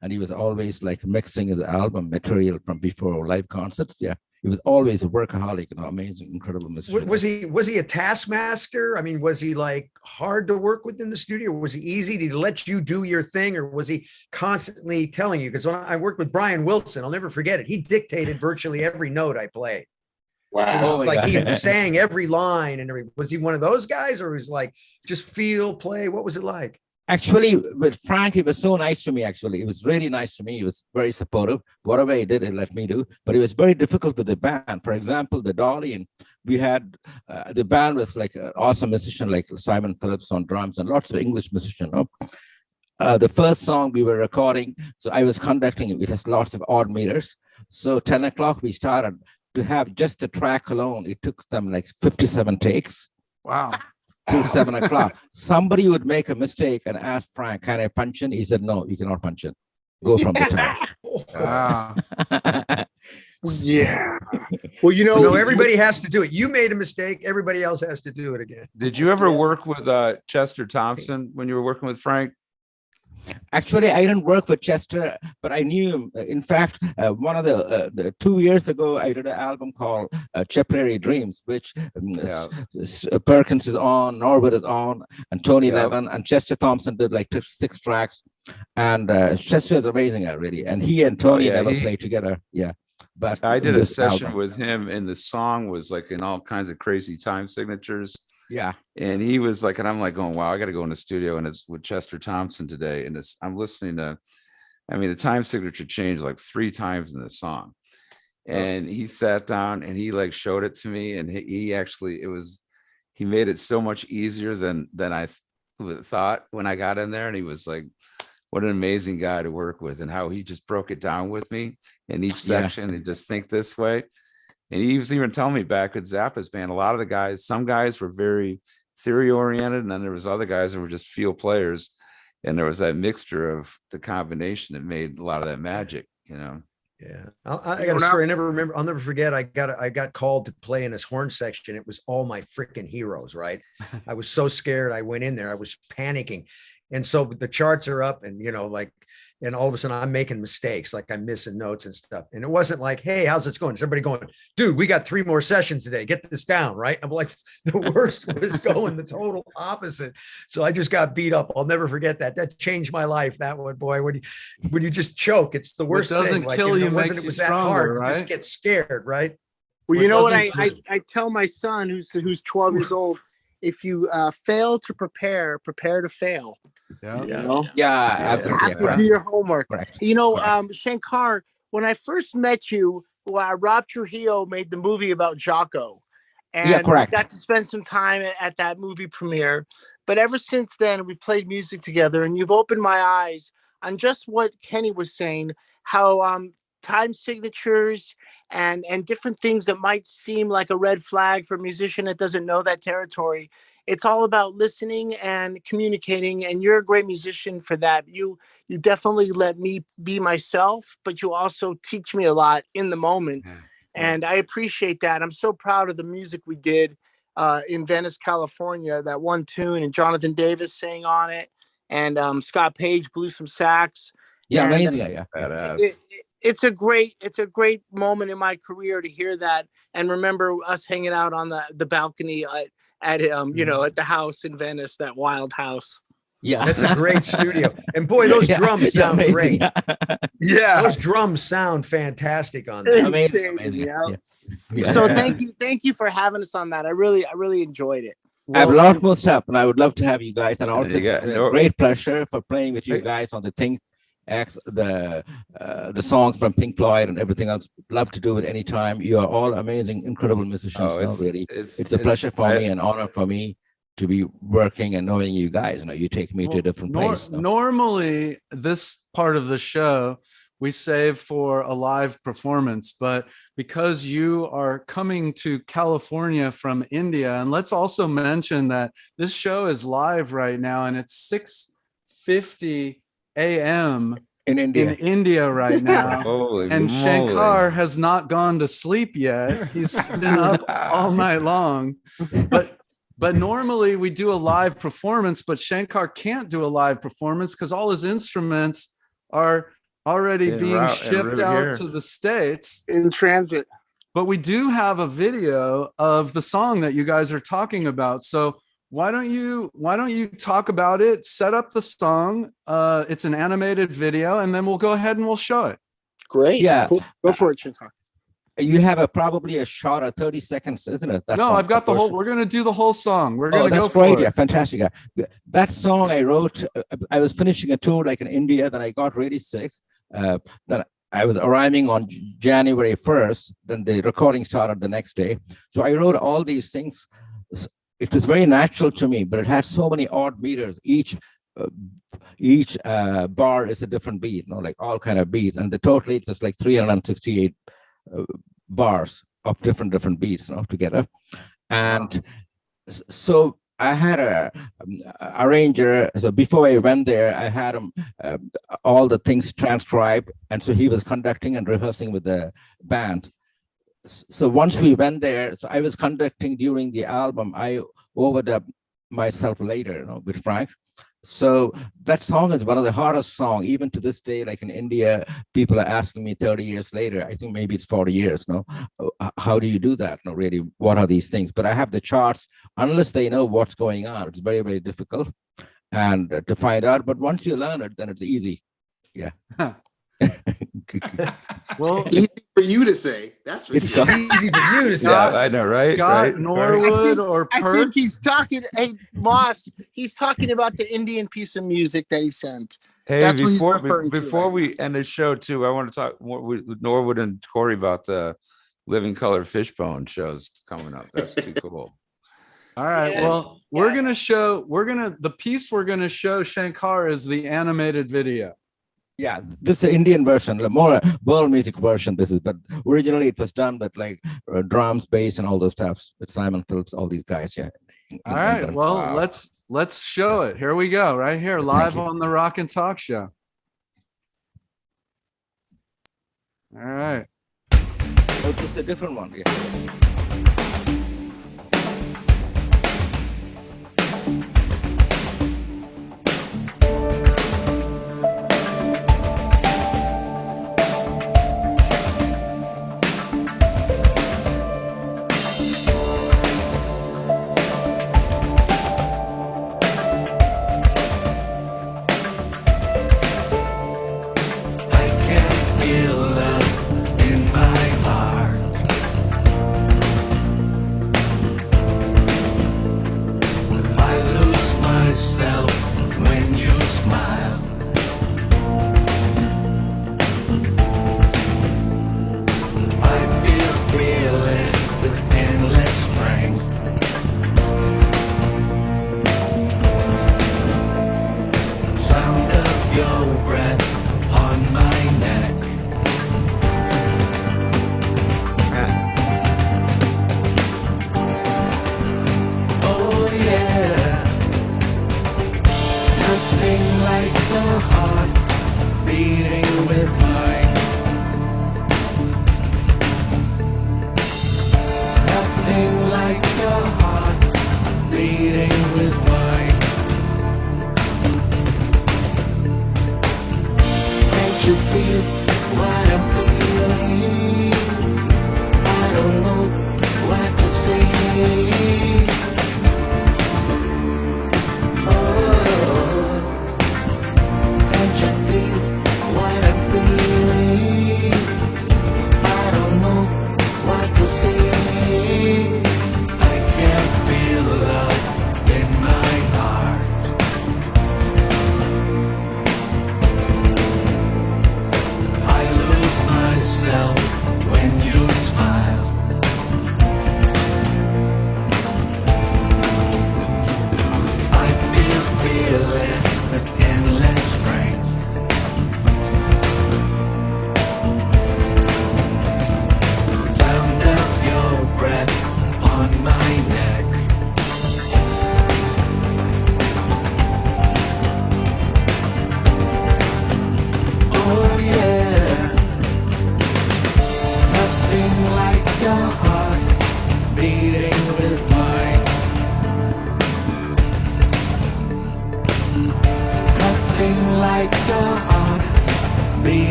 And he was always like mixing his album material from before live concerts. Yeah, he was always a workaholic, amazing, incredible musician.
Was he a taskmaster? I mean, was he like hard to work with in the studio? Was he easy to let you do your thing, or was he constantly telling you? Because when I worked with Brian Wilson, I'll never forget it. He dictated virtually every note I played. Wow! Like he sang every line and everything. Was he one of those guys, or was like just feel, play? What was it like?
Actually, with Frank, he was so nice to me, actually. He was really nice to me. He was very supportive. Whatever he did, he let me do. But it was very difficult with the band. For example, the Dolly, and we had, the band was like an awesome musician, like Simon Phillips on drums and lots of English musicians. The first song we were recording, so I was conducting it. It has lots of odd meters. So 10 o'clock, we started. To have just the track alone, it took them like 57 takes.
Wow.
Till 7 o'clock. Somebody would make a mistake and ask Frank, can I punch in? He said, no, you cannot punch in. Go from the top.
Wow.
Yeah. Well,
so everybody has to do it. You made a mistake. Everybody else has to do it again.
Did you ever work with Chester Thompson when you were working with Frank?
Actually, I didn't work with Chester, but I knew him. In fact, one of the 2 years ago, I did an album called Chapleri Dreams, which Perkins is on, Norwood is on, and Tony Levin, and Chester Thompson did like 6 tracks. And Chester is amazing, really. And he and Tony never played together. Yeah. But
I did a session with him, and the song was like in all kinds of crazy time signatures.
Yeah.
And he was like, and I'm like going, wow, I got to go in the studio, and it's with Chester Thompson today. And I'm listening to, I mean, the time signature changed like 3 times in the song. And he sat down and he like showed it to me. And he actually, he made it so much easier than I thought when I got in there. And he was like, what an amazing guy to work with, and how he just broke it down with me in each section and just think this way. And he was even telling me back at Zappa's band, a lot of the guys, some guys were very theory oriented, and then there was other guys that were just feel players. And there was that mixture of the combination that made a lot of that magic, Yeah.
I got a story. I'll never forget. I got called to play in his horn section. It was all my freaking heroes, right? I was so scared. I went in there. I was panicking. And so the charts are up and, like, and all of a sudden I'm making mistakes, like I'm missing notes and stuff. And it wasn't like, hey, how's this going? Is everybody going, dude, we got 3 more sessions today. Get this down, right? I'm like, the worst was going the total opposite. So I just got beat up. I'll never forget that. That changed my life. That one, boy, when you just choke, it's the worst thing. Like,
kill you,
it
makes you
was that
stronger,
hard.
right?
You just get scared, right?
Well, you know what I tell my son who's 12 years old, if you fail to prepare to fail.
Yeah.
You know?
Yeah,
You
absolutely.
have to do your homework.
Correct.
You know, Shankar, when I first met you, Rob Trujillo made the movie about Jocko. And
Yeah, correct.
got to spend some time at that movie premiere. But ever since then, we've played music together, and you've opened my eyes on just what Kenny was saying, how time signatures and different things that might seem like a red flag for a musician that doesn't know that territory. It's all about listening and communicating, and you're a great musician for that. You definitely let me be myself, but you also teach me a lot in the moment. And I appreciate that. I'm so proud of the music we did in Venice, California, that one tune, and Jonathan Davis sang on it, and Scott Page blew some sax.
Yeah,
and,
amazing. Yeah,
badass.
It's a great moment in my career to hear that and remember us hanging out on the balcony at the house in Venice, that wild house.
Yeah,
that's a great studio. And boy, those drums sound great. Yeah, those drums sound fantastic on that.
Amazing. Yeah.
So thank you for having us on that. I really enjoyed it.
I have a lot more stuff, and I would love to have you guys. And also, it's a great pleasure for playing with you guys on the Think X, the songs from Pink Floyd and everything else. Love to do it anytime. You are all amazing, incredible musicians. It's a pleasure for me, an honor for me to be working and knowing you guys. You take me to a different place.
Normally, this part of the show we save for a live performance, but because you are coming to California from India, and let's also mention that this show is live right now, and it's 6:50 a.m.
in
India right now.
Holy
and
moly.
Shankar has not gone to sleep yet. He's been up all night long. But normally we do a live performance, but Shankar can't do a live performance because all his instruments are already being shipped out to the States
in transit.
But we do have a video of the song that you guys are talking about. So why don't you talk about it, set up the song? It's an animated video, and then we'll go ahead and we'll show it.
Great.
Yeah.
Cool. Go for it, Shankar.
You have probably a shot of 30 seconds, isn't it?
No, I've got the whole. We're going to do the whole song. We're going to go
great.
for it.
Yeah, fantastic. Yeah. That song I wrote, I was finishing a tour like in India, then I got really sick. Then I was arriving on January 1st, then the recording started the next day. So I wrote all these things. It was very natural to me, but it had so many odd meters. Each bar is a different beat, like all kind of beats. And the total it was like 368 bars of different beats, together. And so I had a arranger. So before I went there, I had him all the things transcribed, and so he was conducting and rehearsing with the band. So once we went there, so I was conducting during the album. I overdubbed myself later, with Frank. So that song is one of the hardest songs, even to this day. Like in India, people are asking me 30 years later, I think maybe it's 40 years, how do you do that? Really, what are these things? But I have the charts, unless they know what's going on. It's very, very difficult and to find out. But once you learn it, then it's easy. Yeah.
Well,
easy for you to say. That's
it's easy for you to say.
Yeah, I know, right?
Scott, Norwood, or Perk?
I think he's talking. Hey, Moss, he's talking about the Indian piece of music that he sent.
Hey,
That's
before we end the show too, I want to talk more with Norwood and Corey about the Living Color Fishbone shows coming up. That's too cool.
All right.
Yes.
Well, the piece we're gonna show Shankar is the animated video.
Yeah, this is an Indian version, more world music version. This is, but originally it was done with like drums, bass, and all those stuffs with Simon Phillips, all these guys. Yeah.
All right. Well, let's show it. Here we go. Right here, live on the Rock and Talk Show. All right.
Oh, this is a different one. Yeah.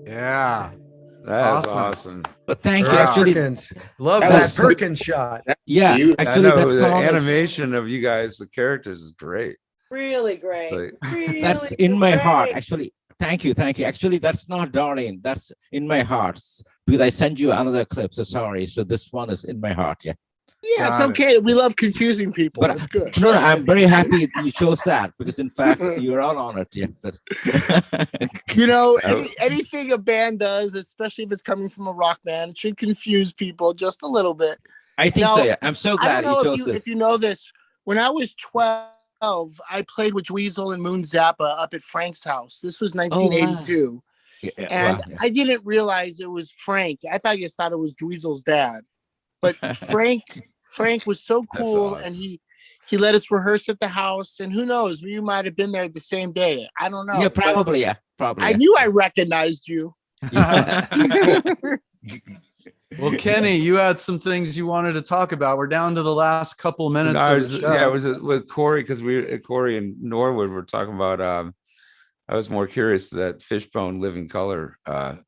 Yeah.
That's awesome.
But thank you. Actually,
Perkins. Love
That
that
was
Perkins shot.
yeah,
You-
I
actually,
know
that
the
song is,
animation of you guys, the characters is great.
Really great.
Like,
Really
that's in my heart.
great.
Actually, thank you. Actually, that's not Darlene. That's in my heart because I sent you another clip. So sorry. So this one is in my heart. Yeah.
Yeah, it's
Got it.
okay. We love confusing people.
But
That's good.
no, I'm very happy you chose that because in fact you're all on it. Yeah.
You know,
Oh.
anything a band does, especially if it's coming from a rock band, it should confuse people just a little bit.
I think
Now,
so. Yeah. I'm so
I
glad
don't know
you chose
if
this.
you know this. When I was 12, I played with Dweezil and Moon Zappa up at Frank's house. This was 1982.
Yeah,
And
wow.
I didn't realize it was Frank. I just thought it was Dweezil's dad. But Frank was so cool,
awesome.
and he let us rehearse at the house. And who knows, we might have been there the same day. I don't know.
Yeah,
but
probably. Yeah, probably.
I
Yeah.
knew I recognized you.
Well, Kenny, you had some things you wanted to talk about. We're down to the last couple minutes
No,
of the show.
yeah, it was with Corey because Corey and Norwood were talking about. I was more curious that Fishbone Living Color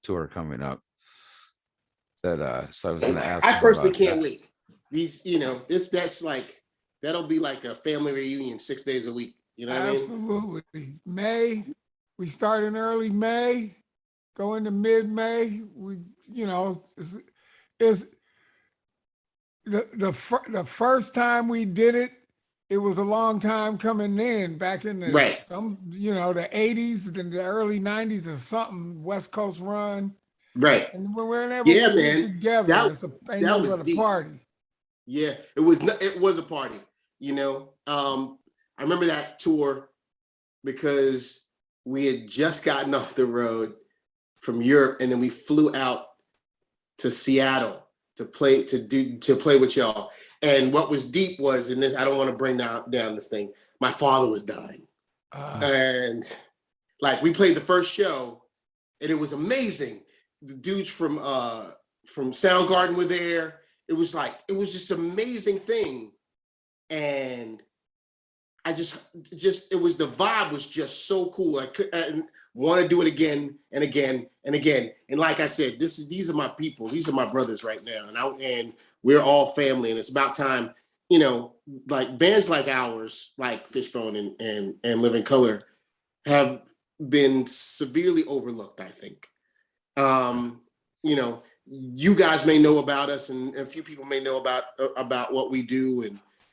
tour coming up. That so I was going to ask.
I
him
personally
about
can't
that.
wait. These, that's like that'll be like a family reunion 6 days a week. You know what I mean?
Absolutely. May, we start in early May, go into mid-May. We, is the first time we did it, it was a long time coming in back in the
Right.
the 80s and the early 90s or something, West Coast run.
Right.
And whenever
Yeah,
we
man.
get together,
That-
ain't
that
nothing
was
but a
deep.
party.
Yeah, it was a party, I remember that tour because we had just gotten off the road from Europe and then we flew out to Seattle to play with y'all. And what was deep was, and this, I don't want to bring down this thing, my father was dying. And like we played the first show and it was amazing. The dudes from Soundgarden were there. It was just an amazing thing. And I it was, the vibe was just so cool. I want to do it again and again and again. And like I said, these are my people. These are my brothers right now. And we're all family. And it's about time, like bands like ours, like Fishbone and Living Color have been severely overlooked, I think. You guys may know about us, and a few people may know about what we do,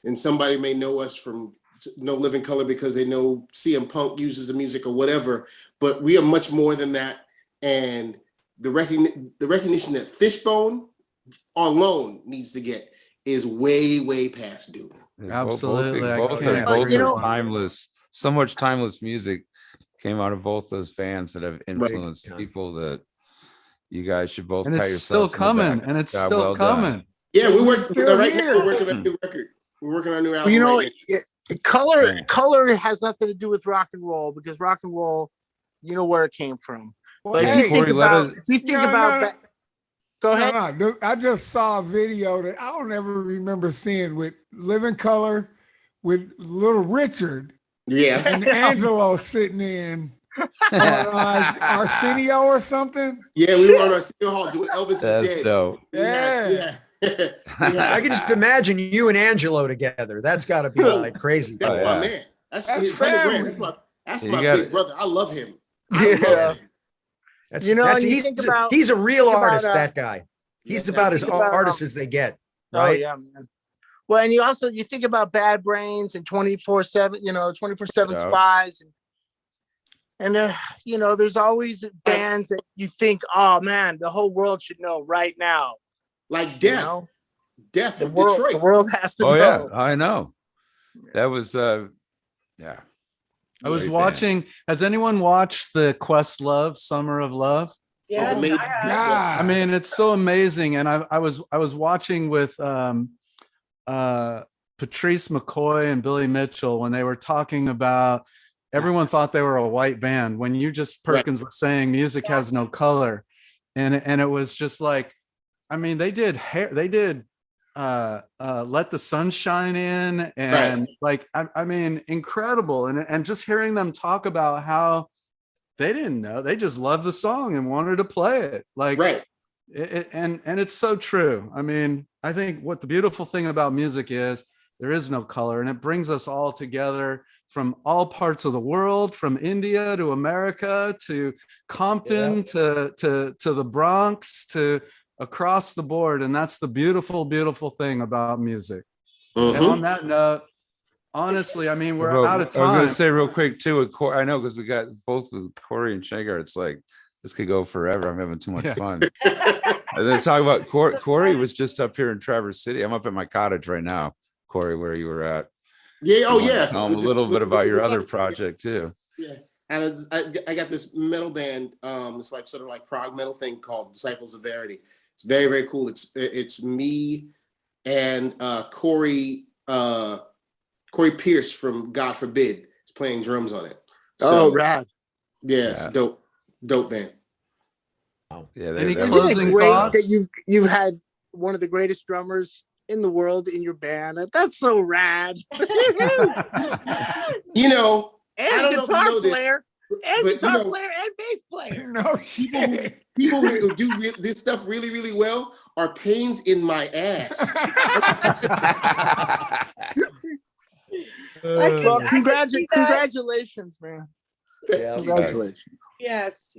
and somebody may know us from Living Color because they know CM Punk uses the music or whatever. But we are much more than that, and the recognition that Fishbone alone needs to get is way past due.
Absolutely.
Both are timeless. So much timeless music came out of both those bands that have influenced people that you guys should both.
And
pat
it's still
yourselves on the
coming.
back.
And it's
Yeah,
still
well
coming.
done.
Yeah, we're working right
here.
now. We're working on a new record. We're working on a new album.
Well,
right now.
color has nothing to do with rock and roll, because rock and roll, you know where it came from. But
Yeah,
if you think
Corey,
about, go ahead.
No. I just saw a video that I don't ever remember seeing with Living Color with Little Richard
Yeah.
and Angelo sitting in on Arsenio or something.
Yeah, we were on Arsenio Hall doing Elvis
That's
is Dead.
dope.
Yeah.
I can just imagine you and Angelo together. That's got to be like crazy.
That's
Oh,
my
yeah.
man. That's
That's
his 100 grand.
family.
That's
You
my
got
big
it.
brother. I love him.
Yeah.
That's,
And you
he's,
think about,
he's a real
think about,
artist, that guy. He's
Yes,
about as
think about,
artist as they get,
Oh
right?
yeah, man. Well, and you think about Bad Brains and 24/7, 24/7
Yeah.
Spies, and there's always bands that you think, oh man, the whole world should know right now.
Like Death. Death
The
of
world,
Detroit.
the world has to
Oh
know.
yeah, I know. That was yeah.
I was
Great
watching. Has anyone watched the Questlove Summer of Love?
Yes,
It's amazing.
I have.
Yes.
I mean, it's so amazing. And I was watching with Patrice McCoy and Billy Mitchell when they were talking about, everyone thought they were a white band, when you just Perkins was saying music has no color. And it was just like, I mean, they did Let the Sun Shine In, and like I mean, incredible. And just hearing them talk about how they didn't know. They just loved the song and wanted to play it. Like,
Right.
And it's so true. I mean, I think what the beautiful thing about music is there is no color, and it brings us all together from all parts of the world, from India to America to Compton to the Bronx to across the board. And that's the beautiful, beautiful thing about music. And on that note, honestly, I mean, we're out of time.
I was going to say real quick too, with I know, because we got both with Corey and Shankar. It's like, this could go forever. I'm having too much fun. And then talk about Corey was just up here in Traverse City. I'm up at my cottage right now, Corey, where you were at.
Yeah. Oh, yeah.
Tell them a little bit about your other project too.
Yeah. And I got this metal band. It's like sort of like prog metal thing called Disciples of Verity. It's very, very cool. It's me and Corey Pierce from God Forbid is playing drums on it. So,
rad.
Yeah, it's dope band.
Yeah.
Isn't it great that you've had one of the greatest drummers in the world in your band? That's so rad.
You know,
and
I don't know if you know
player,
this,
and guitar player and bass player.
No
people who do this stuff really, really well are pains in my ass.
Well, congratulations, man.
Yeah,
congratulations.
Yes.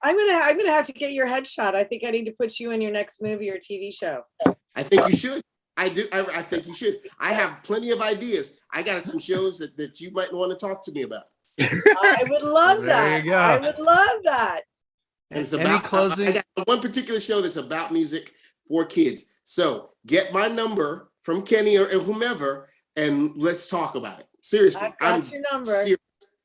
I'm gonna have to get your headshot. I think I need to put you in your next movie or TV show.
I think you should. I do. I think you should. I have plenty of ideas. I got some shows that you might want to talk to me about.
I would love that. I would love that.
And it's about closing. I got one particular show that's about music for kids. So get my number from Kenny or whomever, and let's talk about it. Seriously,
I've got your number.
Serious.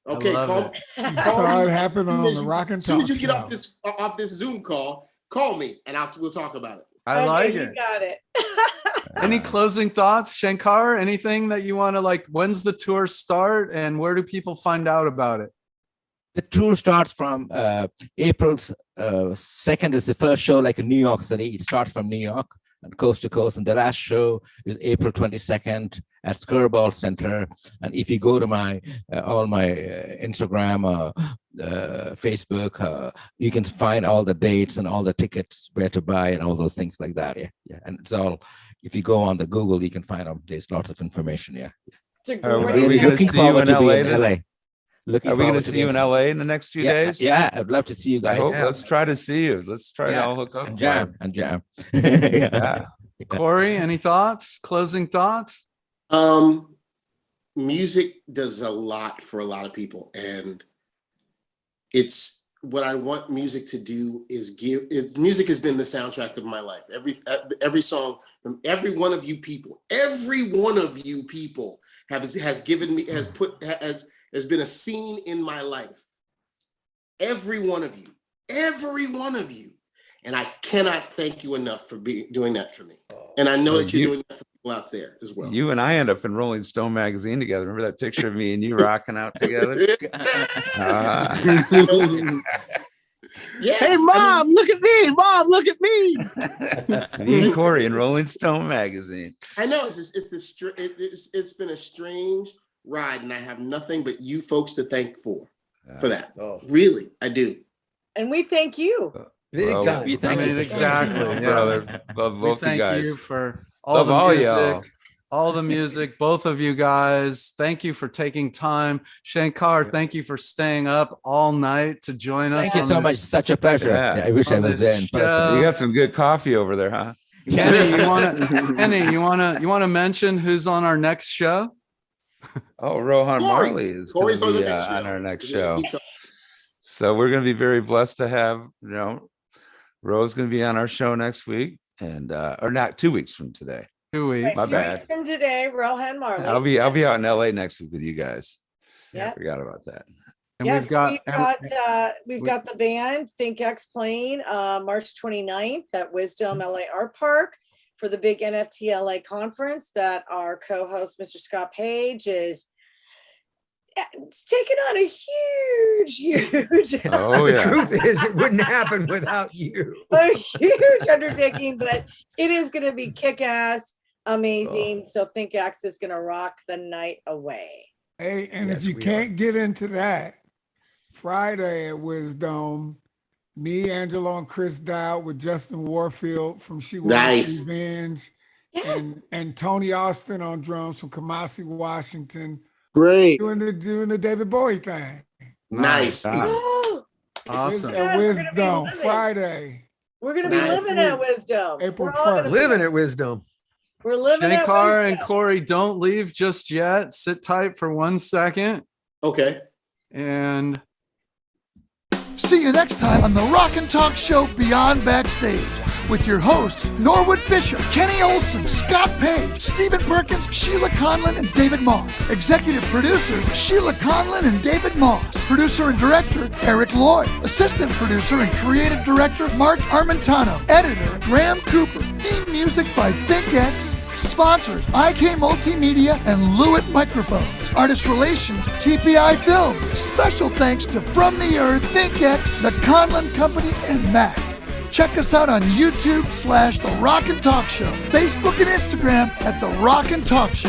Okay, call me.
Saw it happen on the Rock and Talk.
As soon as you get off this Zoom call, call me and we'll talk about it.
I like it.
You got it.
Any closing thoughts, Shankar? Anything that you want to like? When's the tour start, and where do people find out about it?
The tour starts from April 2nd is the first show, like in New York City. It starts from New York and coast to coast, and the last show is April 22nd at Skirball Center. And if you go to my all my Instagram, Facebook, you can find all the dates and all the tickets, where to buy, and all those things like that. Yeah. And it's all. If you go on the Google, you can find them. There's lots of information. Yeah.
Are we going to see you in LA?
Are
we going to see you in LA in the next few days?
Yeah, I'd love to see you guys.
Let's try to see you. Let's try to all hook up
and jam.
Corey, any thoughts? Closing thoughts?
Music does a lot for a lot of people, and it's what I want music to do is music has been the soundtrack of my life. Every song from every one of you people has been a scene in my life. Every one of you. And I cannot thank you enough for doing that for me. And I know that you're doing that for people out there as well.
You and I end up in Rolling Stone magazine together. Remember that picture of me and you rocking out together?
Yeah. Hey, Mom, look at me. Mom, look at me.
Me and Corey in Rolling Stone magazine.
I know it's been a strange ride, and I have nothing but you folks to thank for that. Really, I do.
And we thank you.
Big time.
Exactly.
Brother. Love both you guys.
You for all the music, all the music, both of you guys. Thank you for taking time. Shankar, thank you for staying up all night to join us.
Thank you so much. Such a pleasure. Yeah, I wish I was there in person.
You got some good coffee over there, huh?
Kenny, you wanna mention who's on our next show?
Oh, Rohan Marley is
Corey's on
our next show. So we're going to be very blessed to have, Ro's going to be on our show next week, and or not 2 weeks from today.
2 weeks.
My bad.
From today, Rohan Marley.
I'll be out in LA next week with you guys. Yeah, I forgot about that.
And
yes, we've got the band Think X playing March 29th at Wisdom LA Art Park for the big NFT LA conference that our co-host, Mr. Scott Page, is taking on a huge
The truth is it wouldn't happen without you.
A huge undertaking, but it is going to be kick-ass amazing. So Think X is going to rock the night away.
Hey, and if you can't get into that, Friday at Wisdom, me, Angelo, and Chris Dowd with Justin Warfield from She Wants
Nice.
Revenge,
Yes.
and Tony Austin on drums from Kamasi, Washington,
Great.
doing the David Bowie thing.
Nice.
Oh,
Awesome.
At
God, we're gonna be
Wisdom
living.
Friday,
we're gonna be
Nice.
living at Wisdom.
April
We're all gonna
1st.
be-
Living at Wisdom.
We're living at
Shankar and
Wisdom.
Corey, don't leave just yet. Sit tight for 1 second.
Okay.
And
See you next time on the Rock and Talk Show Beyond Backstage with your hosts, Norwood Fisher, Kenny Olson, Scott Page, Stephen Perkins, Sheila Conlon, and David Moss. Executive producers, Sheila Conlon and David Moss. Producer and director, Eric Lloyd. Assistant producer and creative director, Mark Armentano. Editor, Graham Cooper. Theme music by ThinkX. Sponsors, IK Multimedia and Lewitt Microphones. Artist Relations, TPI Films. Special thanks to From the Earth, ThinkX, The Conlon Company, and Mac. Check us out on YouTube/The Rock and Talk Show, Facebook and Instagram at The Rock and Talk Show.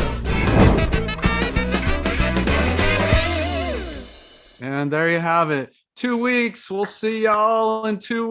there you have it. 2 weeks. We'll see y'all in 2 weeks.